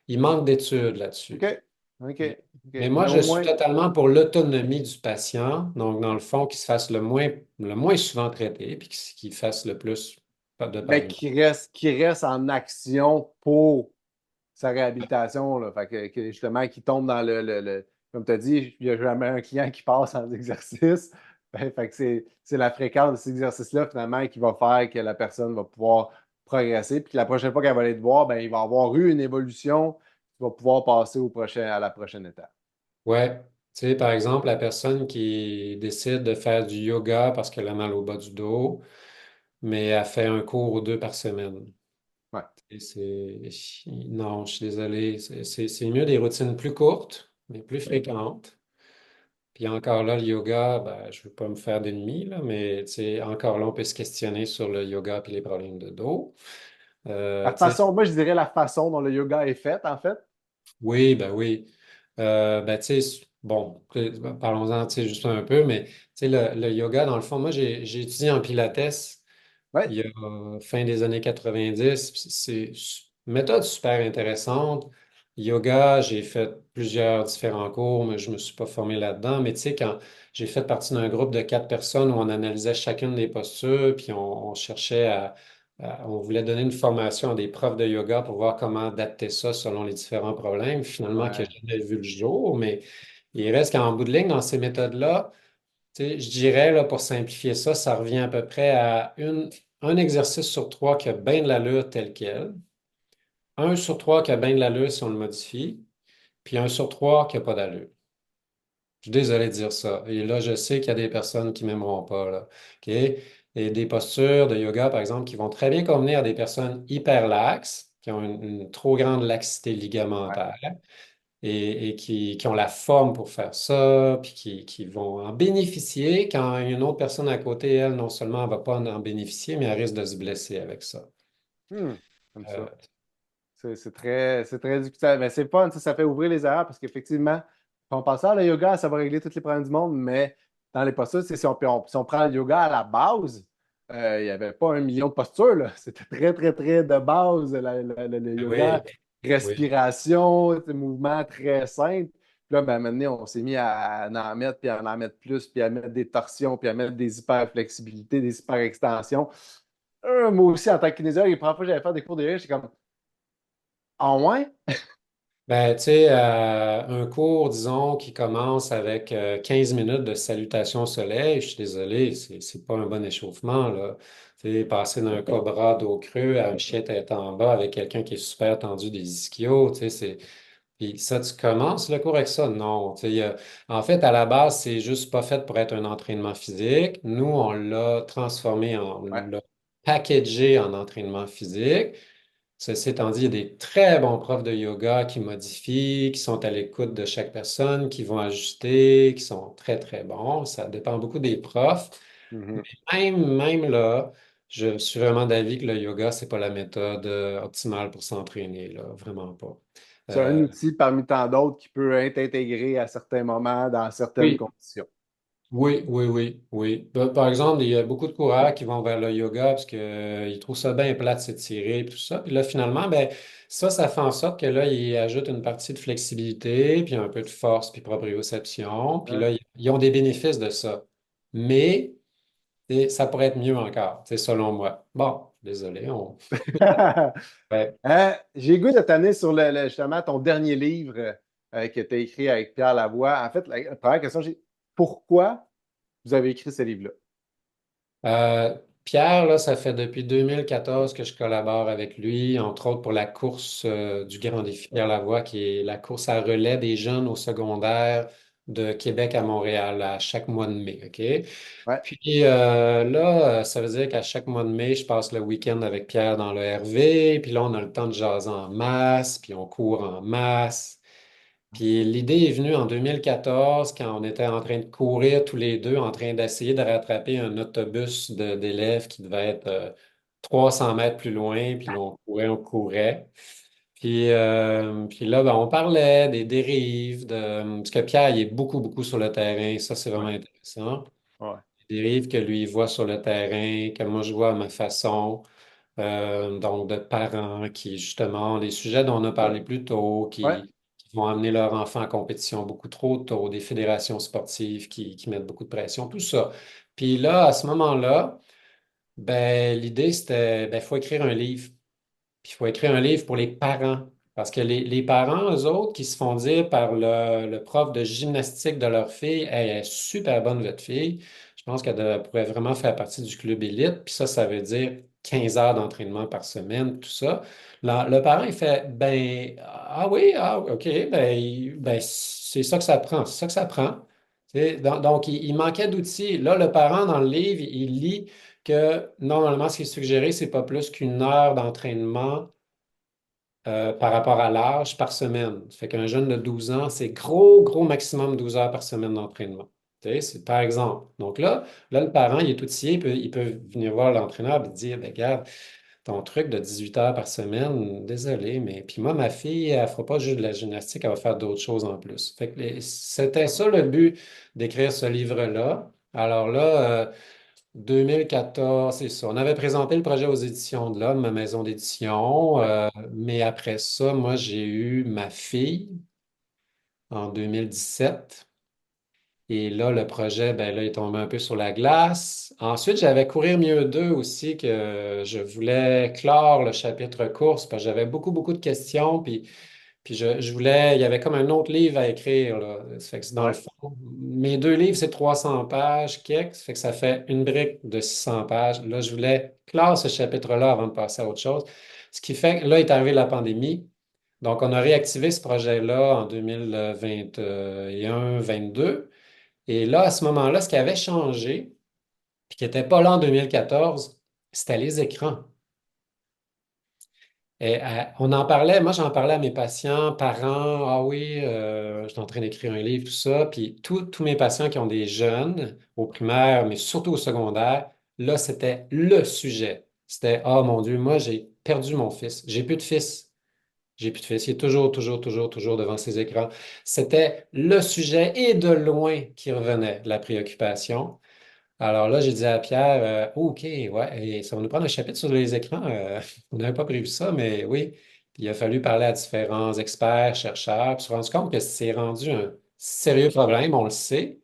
Il manque d'études là-dessus. OK. OK. Mais OK. moi, Mais je au suis moins, totalement pour l'autonomie du patient. Donc, dans le fond, qu'il se fasse le moins souvent traité, puis qu'il fasse le plus de par mais une. qui reste en action pour sa réhabilitation. Là. Fait justement, qui tombe dans comme tu as dit, il n'y a jamais un client qui passe sans exercice. Fait que c'est la fréquence de cet exercice-là, finalement, qui va faire que la personne va pouvoir progresser. Puis que la prochaine fois qu'elle va aller te voir, ben, il va avoir eu une évolution. Tu vas pouvoir passer à la prochaine étape. Ouais. Tu sais, par exemple, la personne qui décide de faire du yoga parce qu'elle a mal au bas du dos, mais elle fait un cours ou deux par semaine. Ouais. Et Non, je suis désolé. C'est mieux des routines plus courtes, mais plus fréquentes. Puis encore là, le yoga, ben, je ne veux pas me faire d'ennemis, là, mais tu sais, encore là, on peut se questionner sur le yoga et les problèmes de dos. La Tu sais, façon, moi, je dirais la façon dont le yoga est fait, en fait. oui, ben oui. Ben, tu sais, bon, parlons-en, tu sais, juste un peu, mais tu sais, le yoga, dans le fond, moi, j'ai étudié en Pilates Ouais. il y a fin des années 90. Puis c'est une méthode super intéressante. Yoga, j'ai fait plusieurs différents cours, mais je ne me suis pas formé là-dedans. Mais tu sais, quand j'ai fait partie d'un groupe de 4 personnes où on analysait chacune des postures, puis on cherchait on voulait donner une formation à des profs de yoga pour voir comment adapter ça selon les différents problèmes, finalement, qui n'a Ouais. jamais vu le jour. Mais il reste qu'en bout de ligne, dans ces méthodes-là, tu sais, je dirais, là, pour simplifier ça, ça revient à peu près à un exercice sur 3 qui a bien de l'allure tel quel. un sur trois qui a bien de l'allure si on le modifie, puis un sur trois qui n'a pas d'allure. Je suis désolé de dire ça. Et là, je sais qu'il y a des personnes qui m'aimeront pas, là. OK? Et des postures de yoga, par exemple, qui vont très bien convenir à des personnes hyper laxes, qui ont une trop grande laxité Ouais. ligamentaire et qui ont la forme pour faire ça, puis qui vont en bénéficier quand une autre personne à côté, elle, non seulement elle va pas en bénéficier, mais elle risque de se blesser avec ça. Hmm, Comme Euh, ça. C'est très discutable. Mais c'est fun, ça fait ouvrir les arts parce qu'effectivement, quand on pense à le yoga, ça va régler tous les problèmes du monde, mais dans les postures, si on prend le yoga à la base, il n'y avait pas 1 million de postures, là. C'était très, très, très de base, le oui, yoga. oui. Respiration, mouvement très simple. Puis là, ben, maintenant, on s'est mis à en mettre, puis à en mettre plus, puis à mettre des torsions, puis à mettre des hyper-flexibilités, des hyper-extensions. Moi aussi, en tant que kinésiologue, les premières fois que j'allais faire des cours de yoga, j'étais comme, en moins? Ben, tu sais, un cours, disons, qui commence avec 15 minutes de salutation au soleil, je suis désolé, c'est pas un bon échauffement, là. Tu sais, passer d'un cobra dos creux à un chien tête en bas avec quelqu'un qui est super tendu des ischios, tu sais, c'est... Puis ça, tu commences le cours avec ça? Non. Tu sais, en fait, à la base, c'est juste pas fait pour être un entraînement physique. Nous, on l'a transformé, on Ouais. l'a packagé en entraînement physique. Ceci étant dit, il y a des très bons profs de yoga qui modifient, qui sont à l'écoute de chaque personne, qui vont ajuster, qui sont très, très bons. Ça dépend beaucoup des profs. Mhm. Même là, je suis vraiment d'avis que le yoga, c'est pas la méthode optimale pour s'entraîner, là. Vraiment pas. C'est un Euh, outil parmi tant d'autres qui peut être intégré à certains moments, dans certaines oui, conditions. oui, oui, oui, oui. Par exemple, il y a beaucoup de coureurs qui vont vers le yoga parce qu'ils trouvent ça bien plat de s'étirer et tout ça. Puis là, finalement, ben, ça fait en sorte que là, ils ajoutent une partie de flexibilité, puis un peu de force, puis proprioception. Puis Hein? là, ils ont des bénéfices de ça. Mais ça pourrait être mieux encore, selon moi. Bon, désolé, on... Ouais. J'ai le goût de t'amener sur justement ton dernier livre que tu as écrit avec Pierre Lavoie. En fait, la première question, c'est pourquoi vous avez écrit ce livre-là? Euh, Pierre, là, ça fait depuis 2014 que je collabore avec lui, entre autres pour la course du Grand Défi Pierre Lavoie, qui est la course à relais des jeunes au secondaire de Québec à Montréal à chaque mois de mai. OK? Ouais. Puis là, ça veut dire qu'à chaque mois de mai, je passe le week-end avec Pierre dans le RV, puis là, on a le temps de jaser en masse, puis on court en masse. Puis l'idée est venue en 2014 quand on était en train de courir tous les deux, en train d'essayer de rattraper un autobus d'élèves qui devait être 300 mètres plus loin, puis là, on courait, on courait. Puis là, ben, on parlait des dérives, parce que Pierre, il est beaucoup, beaucoup sur le terrain, ça c'est vraiment Ouais. intéressant. Ouais. Les dérives que lui il voit sur le terrain, que moi je vois à ma façon. Donc de parents qui, justement, les sujets dont on a parlé plus tôt, Ouais. qui vont amener leurs enfants en compétition beaucoup trop tôt, des fédérations sportives qui mettent beaucoup de pression, tout ça. Puis là, à ce moment-là, ben, l'idée, c'était, ben, il faut écrire un livre. Puis il faut écrire un livre pour les parents. Parce que les parents, eux autres, qui se font dire par le prof de gymnastique de leur fille, hey, elle est super bonne, votre fille. Je pense qu'elle pourrait vraiment faire partie du club élite. Puis ça veut dire 15 heures d'entraînement par semaine, tout ça. Le parent, il fait, ben, ah oui, ah, OK, ben, c'est ça que ça prend, c'est ça que ça prend. Tu sais, donc, il manquait d'outils. Là, le parent, dans le livre, il lit que normalement, ce qui est suggéré, c'est pas plus qu'une heure d'entraînement par rapport à l'âge par semaine. Ça fait qu'un jeune de 12 ans, c'est gros, gros maximum 12 heures par semaine d'entraînement. Tu sais, c'est par exemple. Donc là, le parent, il est outillé, il peut venir voir l'entraîneur et dire, ben, regarde, ton truc de 18 heures par semaine, désolé, mais puis moi, ma fille, elle ne fera pas juste de la gymnastique, elle va faire d'autres choses en plus. Fait que c'était ça le but d'écrire ce livre-là. Alors là, 2014, c'est ça. On avait présenté le projet aux éditions de l'Homme, ma maison d'édition. Ouais. Mais après ça, moi, j'ai eu ma fille en 2017. Et là, le projet, ben là, il est tombé un peu sur la glace. Ensuite, j'avais Courir mieux 2 aussi, que je voulais clore le chapitre course, parce que j'avais beaucoup, beaucoup de questions. Puis je voulais, il y avait comme un autre livre à écrire, là. Ça fait que dans le Ouais. fond, mes deux livres, c'est 300 pages, quelque. Ça fait que ça fait une brique de 600 pages. Là, je voulais clore ce chapitre-là avant de passer à autre chose. Ce qui fait que là est arrivée la pandémie. Donc, on a réactivé ce projet-là en 2021-22. Et là, à ce moment-là, ce qui avait changé, puis qui n'était pas là en 2014, c'était les écrans. Et, on en parlait, moi j'en parlais à mes patients, parents, ah oui, je suis en train d'écrire un livre, tout ça. Puis tous mes patients qui ont des jeunes au primaire, mais surtout au secondaire, là, c'était le sujet. C'était, oh mon Dieu, moi j'ai perdu mon fils. J'ai plus de fils. J'ai plus de fils. Il est toujours, toujours, toujours, toujours devant ses écrans. C'était le sujet et de loin qui revenait, la préoccupation. Alors là, j'ai dit à Pierre, oh, OK, ouais, et ça va nous prendre un chapitre sur les écrans. On n'avait pas prévu ça, mais oui. Puis il a fallu parler à différents experts, chercheurs, puis se rendre compte que c'est rendu un sérieux problème, on le sait.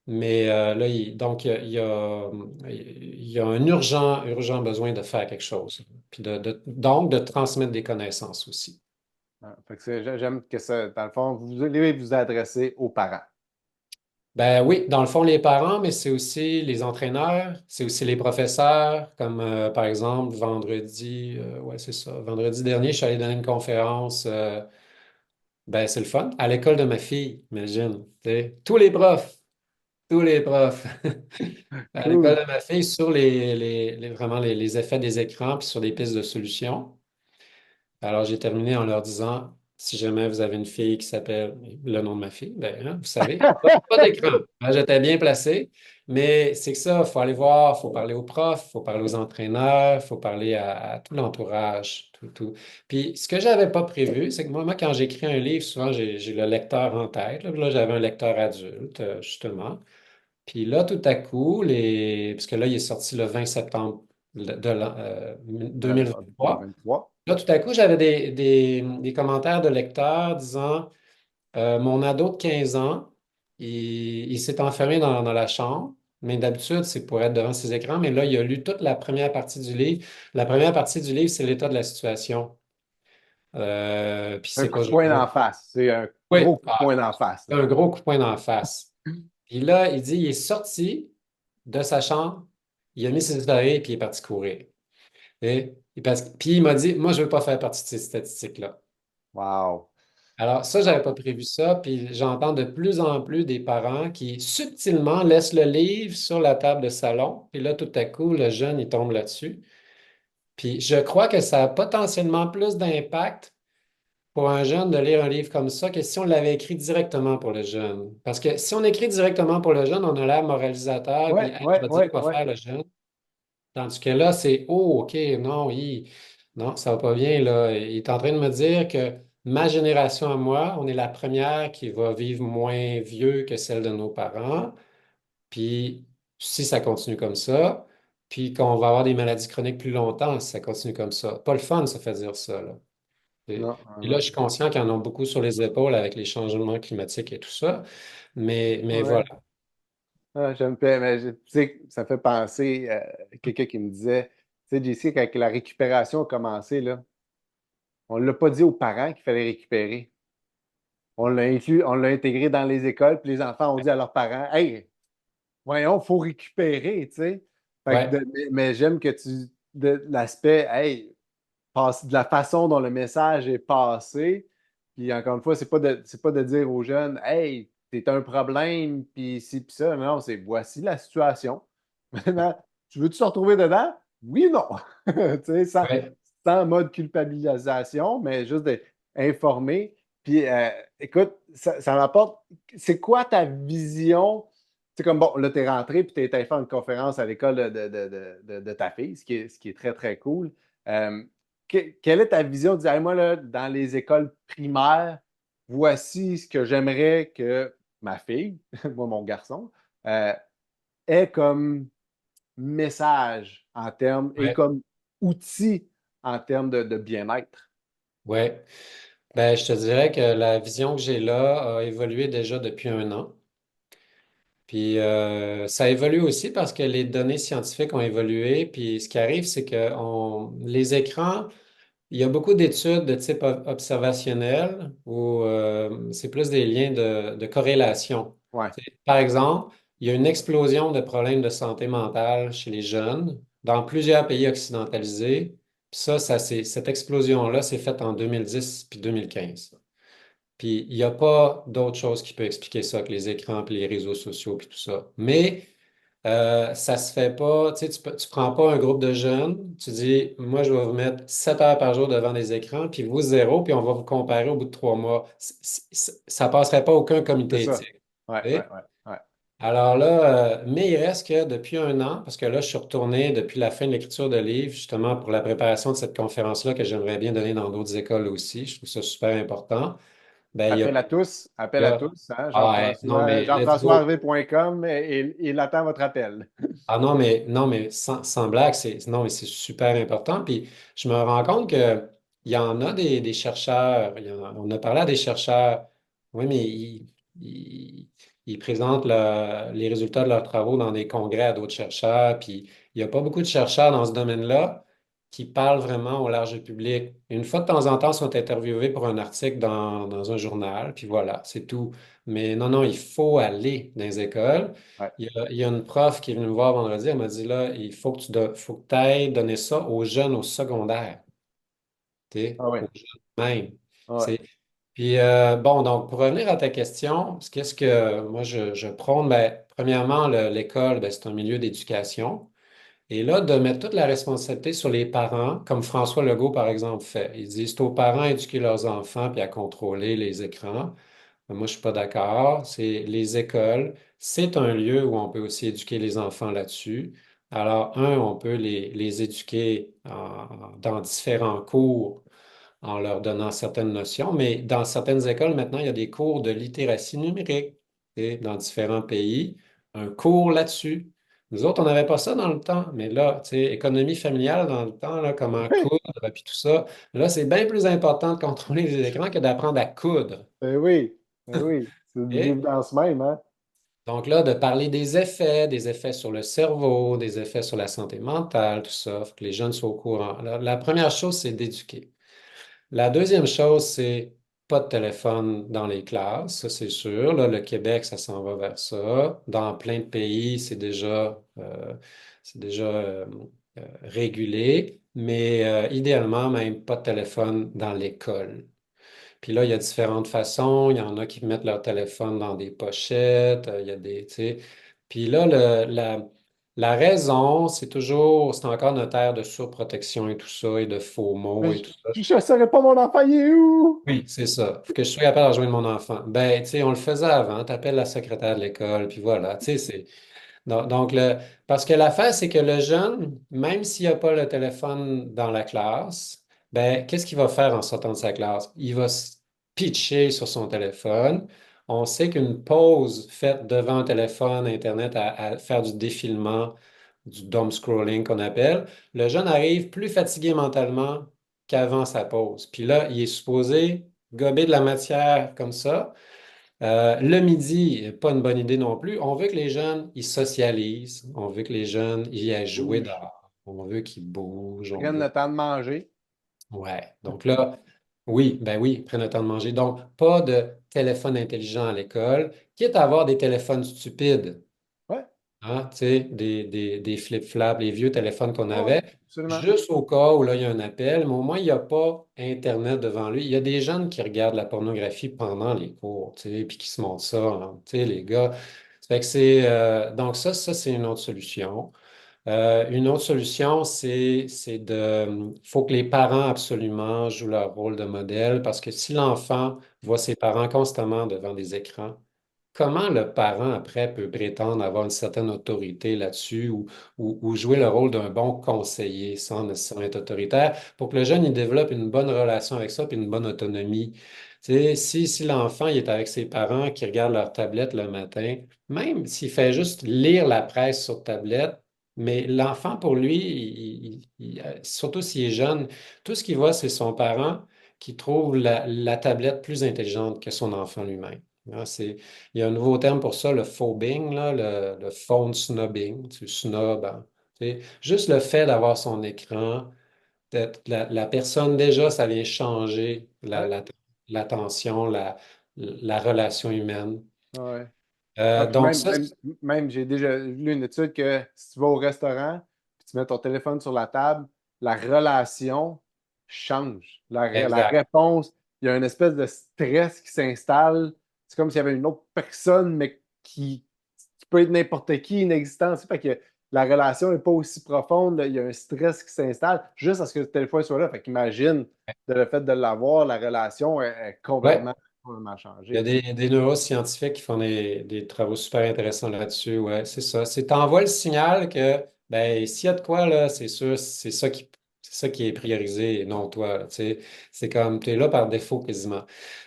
Mais là, donc, il y a un urgent besoin de faire quelque chose. Puis donc, de transmettre des connaissances aussi. Fait que j'aime que ça, dans le fond, vous allez vous adresser aux parents. Ben oui, dans le fond, les parents, mais c'est aussi les entraîneurs, c'est aussi les professeurs, comme par exemple vendredi, ouais, c'est ça. Vendredi dernier, je suis allé donner une conférence, ben c'est le fun, à l'école de ma fille, imagine. Tu sais. Tous les profs, à l'école Cool. de ma fille sur vraiment les effets des écrans, puis sur des pistes de solutions. Alors, j'ai terminé en leur disant, si jamais vous avez une fille qui s'appelle le nom de ma fille, ben, hein, vous savez, pas d'écran. Hein, j'étais bien placé, mais c'est que ça, il faut aller voir, il faut parler aux profs, il faut parler aux entraîneurs, il faut parler à tout l'entourage, tout, tout. Puis, ce que j'avais pas prévu, c'est que moi, quand j'écris un livre, souvent, j'ai le lecteur en tête. Là, j'avais un lecteur adulte, justement. Puis là, tout à coup, parce que là, il est sorti le 20 septembre de l'an 2023. 2023. Là, tout à coup, j'avais des commentaires de lecteurs disant mon ado de 15 ans, il s'est enfermé dans la chambre, mais d'habitude, c'est pour être devant ses écrans, mais là, il a lu toute la première partie du livre. La première partie du livre, c'est l'état de la situation. Puis Un c'est coup pas de poing joyeux. d'en face. C'est un Oui, gros coup de poing d'en face, c'est là. un gros coup de poing d'en face. Puis là, il dit il est sorti de sa chambre, il a mis ses oreilles, puis il est parti courir. Puis il m'a dit moi, je ne veux pas faire partie de ces statistiques-là. Wow. Alors, ça, j'avais pas prévu ça. Puis j'entends de plus en plus des parents qui subtilement laissent le livre sur la table de salon. Puis là, tout à coup, le jeune, il tombe là-dessus. Puis je crois que ça a potentiellement plus d'impact pour un jeune de lire un livre comme ça que si on l'avait écrit directement pour le jeune. Parce que si on écrit directement pour le jeune, on a l'air moralisateur, puis Ouais, hey, je ouais, vais dire ouais, quoi ouais. faire le jeune. Tandis que là, c'est oh, OK, non, non, ça va pas bien, là. Il est en train de me dire que ma génération à moi, on est la première qui va vivre moins vieux que celle de nos parents. Puis si ça continue comme ça, puis qu'on va avoir des maladies chroniques plus longtemps si ça continue comme ça. Pas le fun, ça fait dire ça, là. Et, Non, et là, non. je suis conscient qu'ils en ont beaucoup sur les épaules avec les changements climatiques et tout ça. Mais voilà. Ouais. Ah, j'aime pas, mais tu sais, ça fait penser à quelqu'un qui me disait, tu sais, JC, quand la récupération a commencé, là, on ne l'a pas dit aux parents qu'il fallait récupérer. On l'a intégré dans les écoles, puis les enfants ont dit à leurs parents, hey, voyons, il faut récupérer, tu sais. Fait que Ouais, mais j'aime que de l'aspect, hey, de la façon dont le message est passé. Puis encore une fois, c'est pas de dire aux jeunes, hey, c'est un problème, puis ci, puis ça. Non, c'est voici la situation. Maintenant, tu veux-tu te retrouver dedans? Oui, non. Tu sais, ouais, sans mode culpabilisation, mais juste d'être informé. Puis, écoute, ça m'apporte. C'est quoi ta vision? C'est comme, bon, là, tu es rentré, puis tu es allé faire une conférence à l'école de ta fille, ce qui est très, très cool. Euh, Quelle est ta vision de dire, hey, moi, là, dans les écoles primaires, voici ce que j'aimerais que ma fille, moi, mon garçon, euh, ait comme message en termes et ouais, comme outil en termes de bien-être. ouais. Ben, je te dirais que la vision que j'ai là a évolué déjà depuis un an. Puis ça évolue aussi parce que les données scientifiques ont évolué. Puis ce qui arrive, c'est que les écrans, il y a beaucoup d'études de type observationnel où c'est plus des liens de corrélation. Ouais. Par exemple, il y a une explosion de problèmes de santé mentale chez les jeunes dans plusieurs pays occidentalisés. Puis cette explosion-là s'est faite en 2010 puis 2015. Puis il n'y a pas d'autre chose qui peut expliquer ça que les écrans, puis les réseaux sociaux, puis tout ça. Mais ça se fait pas, tu sais, tu prends pas un groupe de jeunes, tu dis, moi, je vais vous mettre 7 heures par jour devant des écrans, puis vous zéro, puis on va vous comparer au bout de 3 mois. Ça passerait pas aucun C'est comité ça. éthique. Ouais, Tu ouais, sais? ouais, ouais. Alors là, mais il reste que depuis un an, parce que là, je suis retourné depuis la fin de l'écriture de livre, justement pour la préparation de cette conférence-là que j'aimerais bien donner dans d'autres écoles aussi. Je trouve ça super important. Ben, il y Appel à a- tous, hein, ah ouais, non, Jean-François, mais let's go. jean-françoisharvey.com et il attend votre appel. Ah non, mais sans blague, non, mais c'est super important. Puis je me rends compte qu'il y en a des chercheurs, on a parlé à des chercheurs, oui, mais ils- ils présentent les résultats de leurs travaux dans des congrès à d'autres chercheurs. Puis il n'y a pas beaucoup de chercheurs dans ce domaine-là qui parlent vraiment au large public. Une fois de temps en temps, ils sont interviewés pour un article dans un journal, puis voilà, c'est tout. Mais non, non, il faut aller dans les écoles. Ouais. Il y a une prof qui est venue me voir vendredi, elle m'a dit là, il faut que faut que ailles donner ça aux jeunes au secondaire, tu sais, Ah ouais. aux jeunes même. Ah ouais. C'est- Puis bon, donc pour revenir à ta question, qu'est-ce que moi je prône? Ben, premièrement, l'école, ben, c'est un milieu d'éducation. Et là, de mettre toute la responsabilité sur les parents, comme François Legault, par exemple, fait. Il dit, c'est aux parents à éduquer leurs enfants puis à contrôler les écrans. Moi, je suis pas d'accord. C'est les écoles. C'est un lieu où on peut aussi éduquer les enfants là-dessus. Alors, on peut les éduquer dans différents cours en leur donnant certaines notions, mais dans certaines écoles, maintenant, il y a des cours de littératie numérique et dans différents pays, un cours là-dessus. Nous autres, on n'avait pas ça dans le temps, mais là, tu sais, économie familiale dans le temps, là, comment Oui, coudre, puis tout ça. Là, c'est bien plus important de contrôler les écrans que d'apprendre à coudre. ben oui, ben oui. C'est de OK? l'évidence même, hein? Donc là, de parler des effets sur le cerveau, des effets sur la santé mentale, tout ça, faut que les jeunes soient au courant. La première chose, c'est d'éduquer. La deuxième chose, c'est pas de téléphone dans les classes, ça c'est sûr. Là, le Québec, ça s'en va vers ça. Dans plein de pays, c'est déjà régulé, mais idéalement, même pas de téléphone dans l'école. Puis là, il y a différentes façons. Il y en a qui mettent leur téléphone dans des pochettes. Il y a des, tu sais. Puis là, la raison, c'est encore notre ère de surprotection et tout ça, et de faux mots Mais et tout ça. je ne saurais pas mon enfant, il est où? Oui, c'est ça. Faut que je sois capable de rejoindre mon enfant. Ben, tu sais, on le faisait avant. T'appelles la secrétaire de l'école, puis voilà. Tu sais, donc, parce que l'affaire, c'est que le jeune, même s'il n'a pas le téléphone dans la classe, ben, qu'est-ce qu'il va faire en sortant de sa classe? Il va se pitcher sur son téléphone. On sait qu'une pause faite devant un téléphone, Internet, à faire du défilement, du dumb scrolling qu'on appelle, le jeune arrive plus fatigué mentalement qu'avant sa pause. Puis là, il est supposé gober de la matière comme ça. Le midi, pas une bonne idée non plus. On veut que les jeunes, ils socialisent. On veut que les jeunes, ils aillent jouer Bouge. dehors. On veut qu'ils bougent. On Prennent veut. le temps de manger. Ouais. Donc là, oui, ben oui, prennent le temps de manger. Donc, pas de téléphone intelligent à l'école, quitte à avoir des téléphones stupides. Ouais, Hein, tu sais, des flip-flaps, les vieux téléphones qu'on ouais, avait, absolument. juste au cas où là, il y a un appel, mais au moins, il n'y a pas Internet devant lui. Il y a des jeunes qui regardent la pornographie pendant les cours, tu sais, puis qui se montrent ça, hein, tu sais, les gars. Ça fait que donc ça, c'est une autre solution. Une autre solution, faut que les parents absolument jouent leur rôle de modèle parce que si l'enfant voit ses parents constamment devant des écrans, comment le parent, après, peut prétendre avoir une certaine autorité là-dessus ou jouer le rôle d'un bon conseiller sans nécessairement être autoritaire pour que le jeune il développe une bonne relation avec ça puis une bonne autonomie? Tu sais, si l'enfant il est avec ses parents qui regardent leur tablette le matin, même s'il fait juste lire la presse sur tablette, mais l'enfant, pour lui, surtout s'il est jeune, tout ce qu'il voit, c'est son parent qui trouve la tablette plus intelligente que son enfant lui-même. Hein, il y a un nouveau terme pour ça, le phobing, là, le phone snobbing. Tu snobs. Hein, tu sais. Juste le fait d'avoir son écran, la personne, déjà, ça vient changer Ouais, l'attention, la relation humaine. ouais. Ah, puis Donc ça, même j'ai déjà lu une étude que si tu vas au restaurant puis tu mets ton téléphone sur la table, la relation change. La Exact. réponse, il y a une espèce de stress qui s'installe. C'est comme s'il y avait une autre personne, mais qui peut être n'importe qui, inexistant. Fait que la relation n'est pas aussi profonde. Il y a un stress qui s'installe juste à ce que le téléphone soit là. Fait qu'imagine, le fait de l'avoir, la relation est Ouais. complètement Il y a changée. des neuroscientifiques qui font des travaux super intéressants là-dessus. Ouais, c'est ça. C'est t'envoies le signal que ben s'il y a de quoi là, c'est sûr, c'est ça qui est priorisé et non toi, là, tu sais. C'est comme tu es là par défaut quasiment.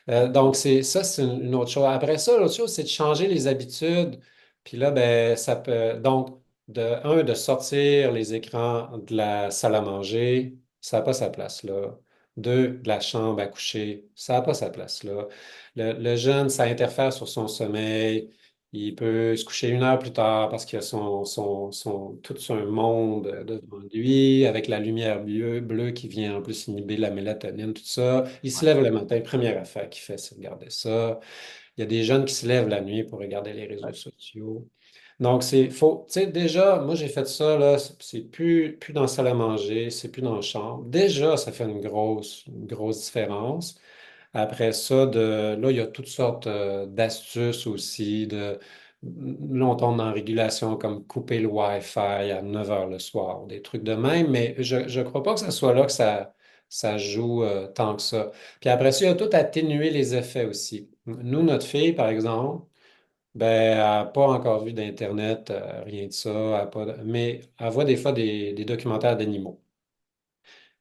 Donc c'est une autre chose. Après ça, l'autre chose, c'est de changer les habitudes. Puis là, ben ça peut donc de sortir les écrans de la salle à manger, ça n'a pas sa place là. Deux, de la chambre à coucher, ça n'a pas sa place là. Le jeune, ça interfère sur son sommeil. Il peut se coucher 1 heure plus tard parce qu'il a tout un monde devant lui, avec la lumière bleue qui vient en plus inhiber la mélatonine, tout ça. Il se Ouais. lève le matin, première affaire qu'il fait, c'est regarder ça. Il y a des jeunes qui se lèvent la nuit pour regarder les réseaux Ouais. sociaux. Donc, faut, tu sais, déjà, moi, j'ai fait ça, là, c'est plus dans la salle à manger, c'est plus dans la chambre. Déjà, ça fait une grosse différence. Après ça, là, il y a toutes sortes d'astuces aussi. Là, on tombe dans la régulation comme couper le Wi-Fi à 9 heures le soir, des trucs de même, mais je ne crois pas que ce soit là que ça joue tant que ça. Puis après ça, il y a tout atténuer les effets aussi. Nous, notre fille, par exemple, ben, elle n'a pas encore vu d'Internet, rien de ça, mais elle voit des fois des documentaires d'animaux.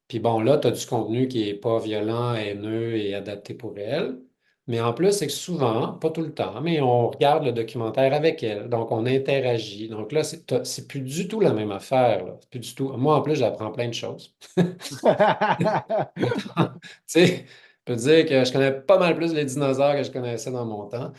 Puis bon, là, tu as du contenu qui n'est pas violent, haineux et adapté pour elle. Mais en plus, c'est que souvent, pas tout le temps, mais on regarde le documentaire avec elle. Donc, on interagit. Donc là, c'est plus du tout la même affaire, là. C'est plus du tout. Moi, en plus, j'apprends plein de choses. Tu sais, je peux te dire que je connais pas mal plus les dinosaures que je connaissais dans mon temps.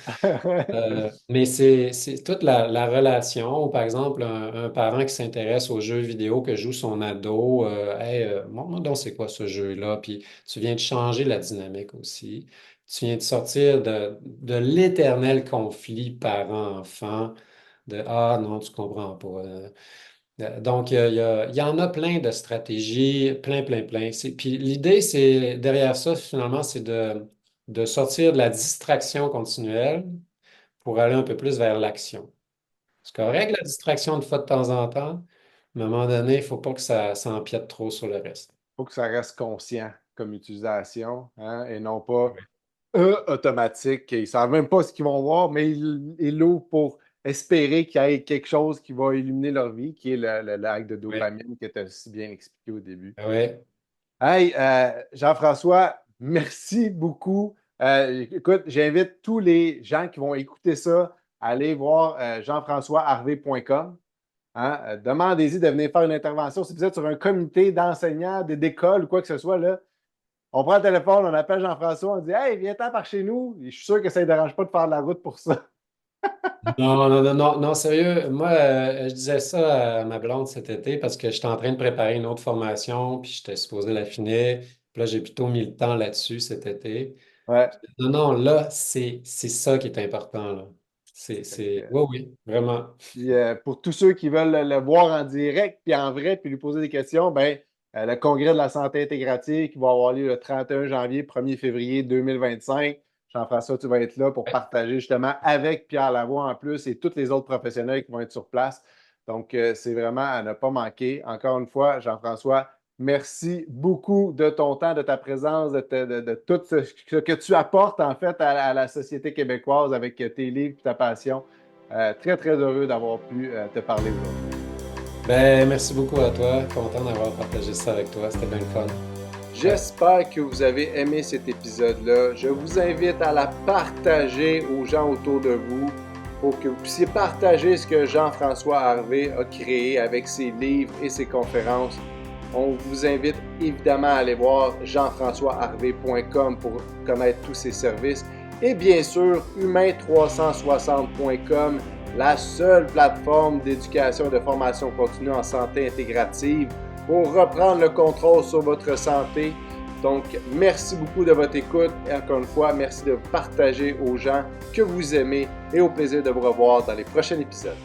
Mais c'est toute la relation. Ou par exemple, un parent qui s'intéresse aux jeux vidéo que joue son ado. Hey, montre-moi donc c'est quoi ce jeu-là. Puis tu viens de changer la dynamique aussi. Tu viens de sortir de l'éternel conflit parent-enfant. De ah non, tu comprends pas. Donc, il y en a plein de stratégies, plein. Puis l'idée, c'est derrière ça, finalement, c'est de sortir de la distraction continuelle pour aller un peu plus vers l'action. C'est correct, la distraction de fois de temps en temps, mais à un moment donné, il ne faut pas que ça empiète trop sur le reste. Faut que ça reste conscient comme utilisation, hein, et non pas Oui, automatique. Ils ne savent même pas ce qu'ils vont voir, mais ils l'ouvrent pour espérer qu'il y ait quelque chose qui va illuminer leur vie, qui est le lac de oui, dopamine que tu as si bien expliqué au début. oui. Hey, Jean-François, merci beaucoup. Écoute, j'invite tous les gens qui vont écouter ça à aller voir jean-françoisharvey.com. Hein. Demandez-y de venir faire une intervention. Si vous êtes sur un comité d'enseignants, d'école ou quoi que ce soit, là, on prend le téléphone, on appelle Jean-François, on dit Hey, viens-t'en par chez nous. Et je suis sûr que ça ne dérange pas de faire de la route pour ça. Non, sérieux. Moi, je disais ça à ma blonde cet été parce que j'étais en train de préparer une autre formation, puis j'étais supposé la finir. Puis là, j'ai plutôt mis le temps là-dessus cet été. Ouais. Non, là, c'est ça qui est important, là. Oui, oui, vraiment. Puis, pour tous ceux qui veulent le voir en direct, puis en vrai, puis lui poser des questions, ben, le Congrès de la santé intégrative qui va avoir lieu le 31 janvier, 1er février 2025. Jean-François, tu vas être là pour Ouais. partager justement avec Pierre Lavoie en plus et tous les autres professionnels qui vont être sur place. Donc, c'est vraiment à ne pas manquer. Encore une fois, Jean-François, merci beaucoup de ton temps, de ta présence, de tout ce que tu apportes en fait à la société québécoise avec tes livres et ta passion. Très heureux d'avoir pu te parler aujourd'hui. Ben, merci beaucoup à toi. Content d'avoir partagé ça avec toi. C'était bien le fun. Ouais. J'espère que vous avez aimé cet épisode-là. Je vous invite à la partager aux gens autour de vous pour que vous puissiez partager ce que Jean-François Harvey a créé avec ses livres et ses conférences. On vous invite évidemment à aller voir jean-françoisharvey.com pour connaître tous ses services. Et bien sûr, humain360.com, la seule plateforme d'éducation et de formation continue en santé intégrative pour reprendre le contrôle sur votre santé. Donc, merci beaucoup de votre écoute et encore une fois, merci de partager aux gens que vous aimez et au plaisir de vous revoir dans les prochains épisodes.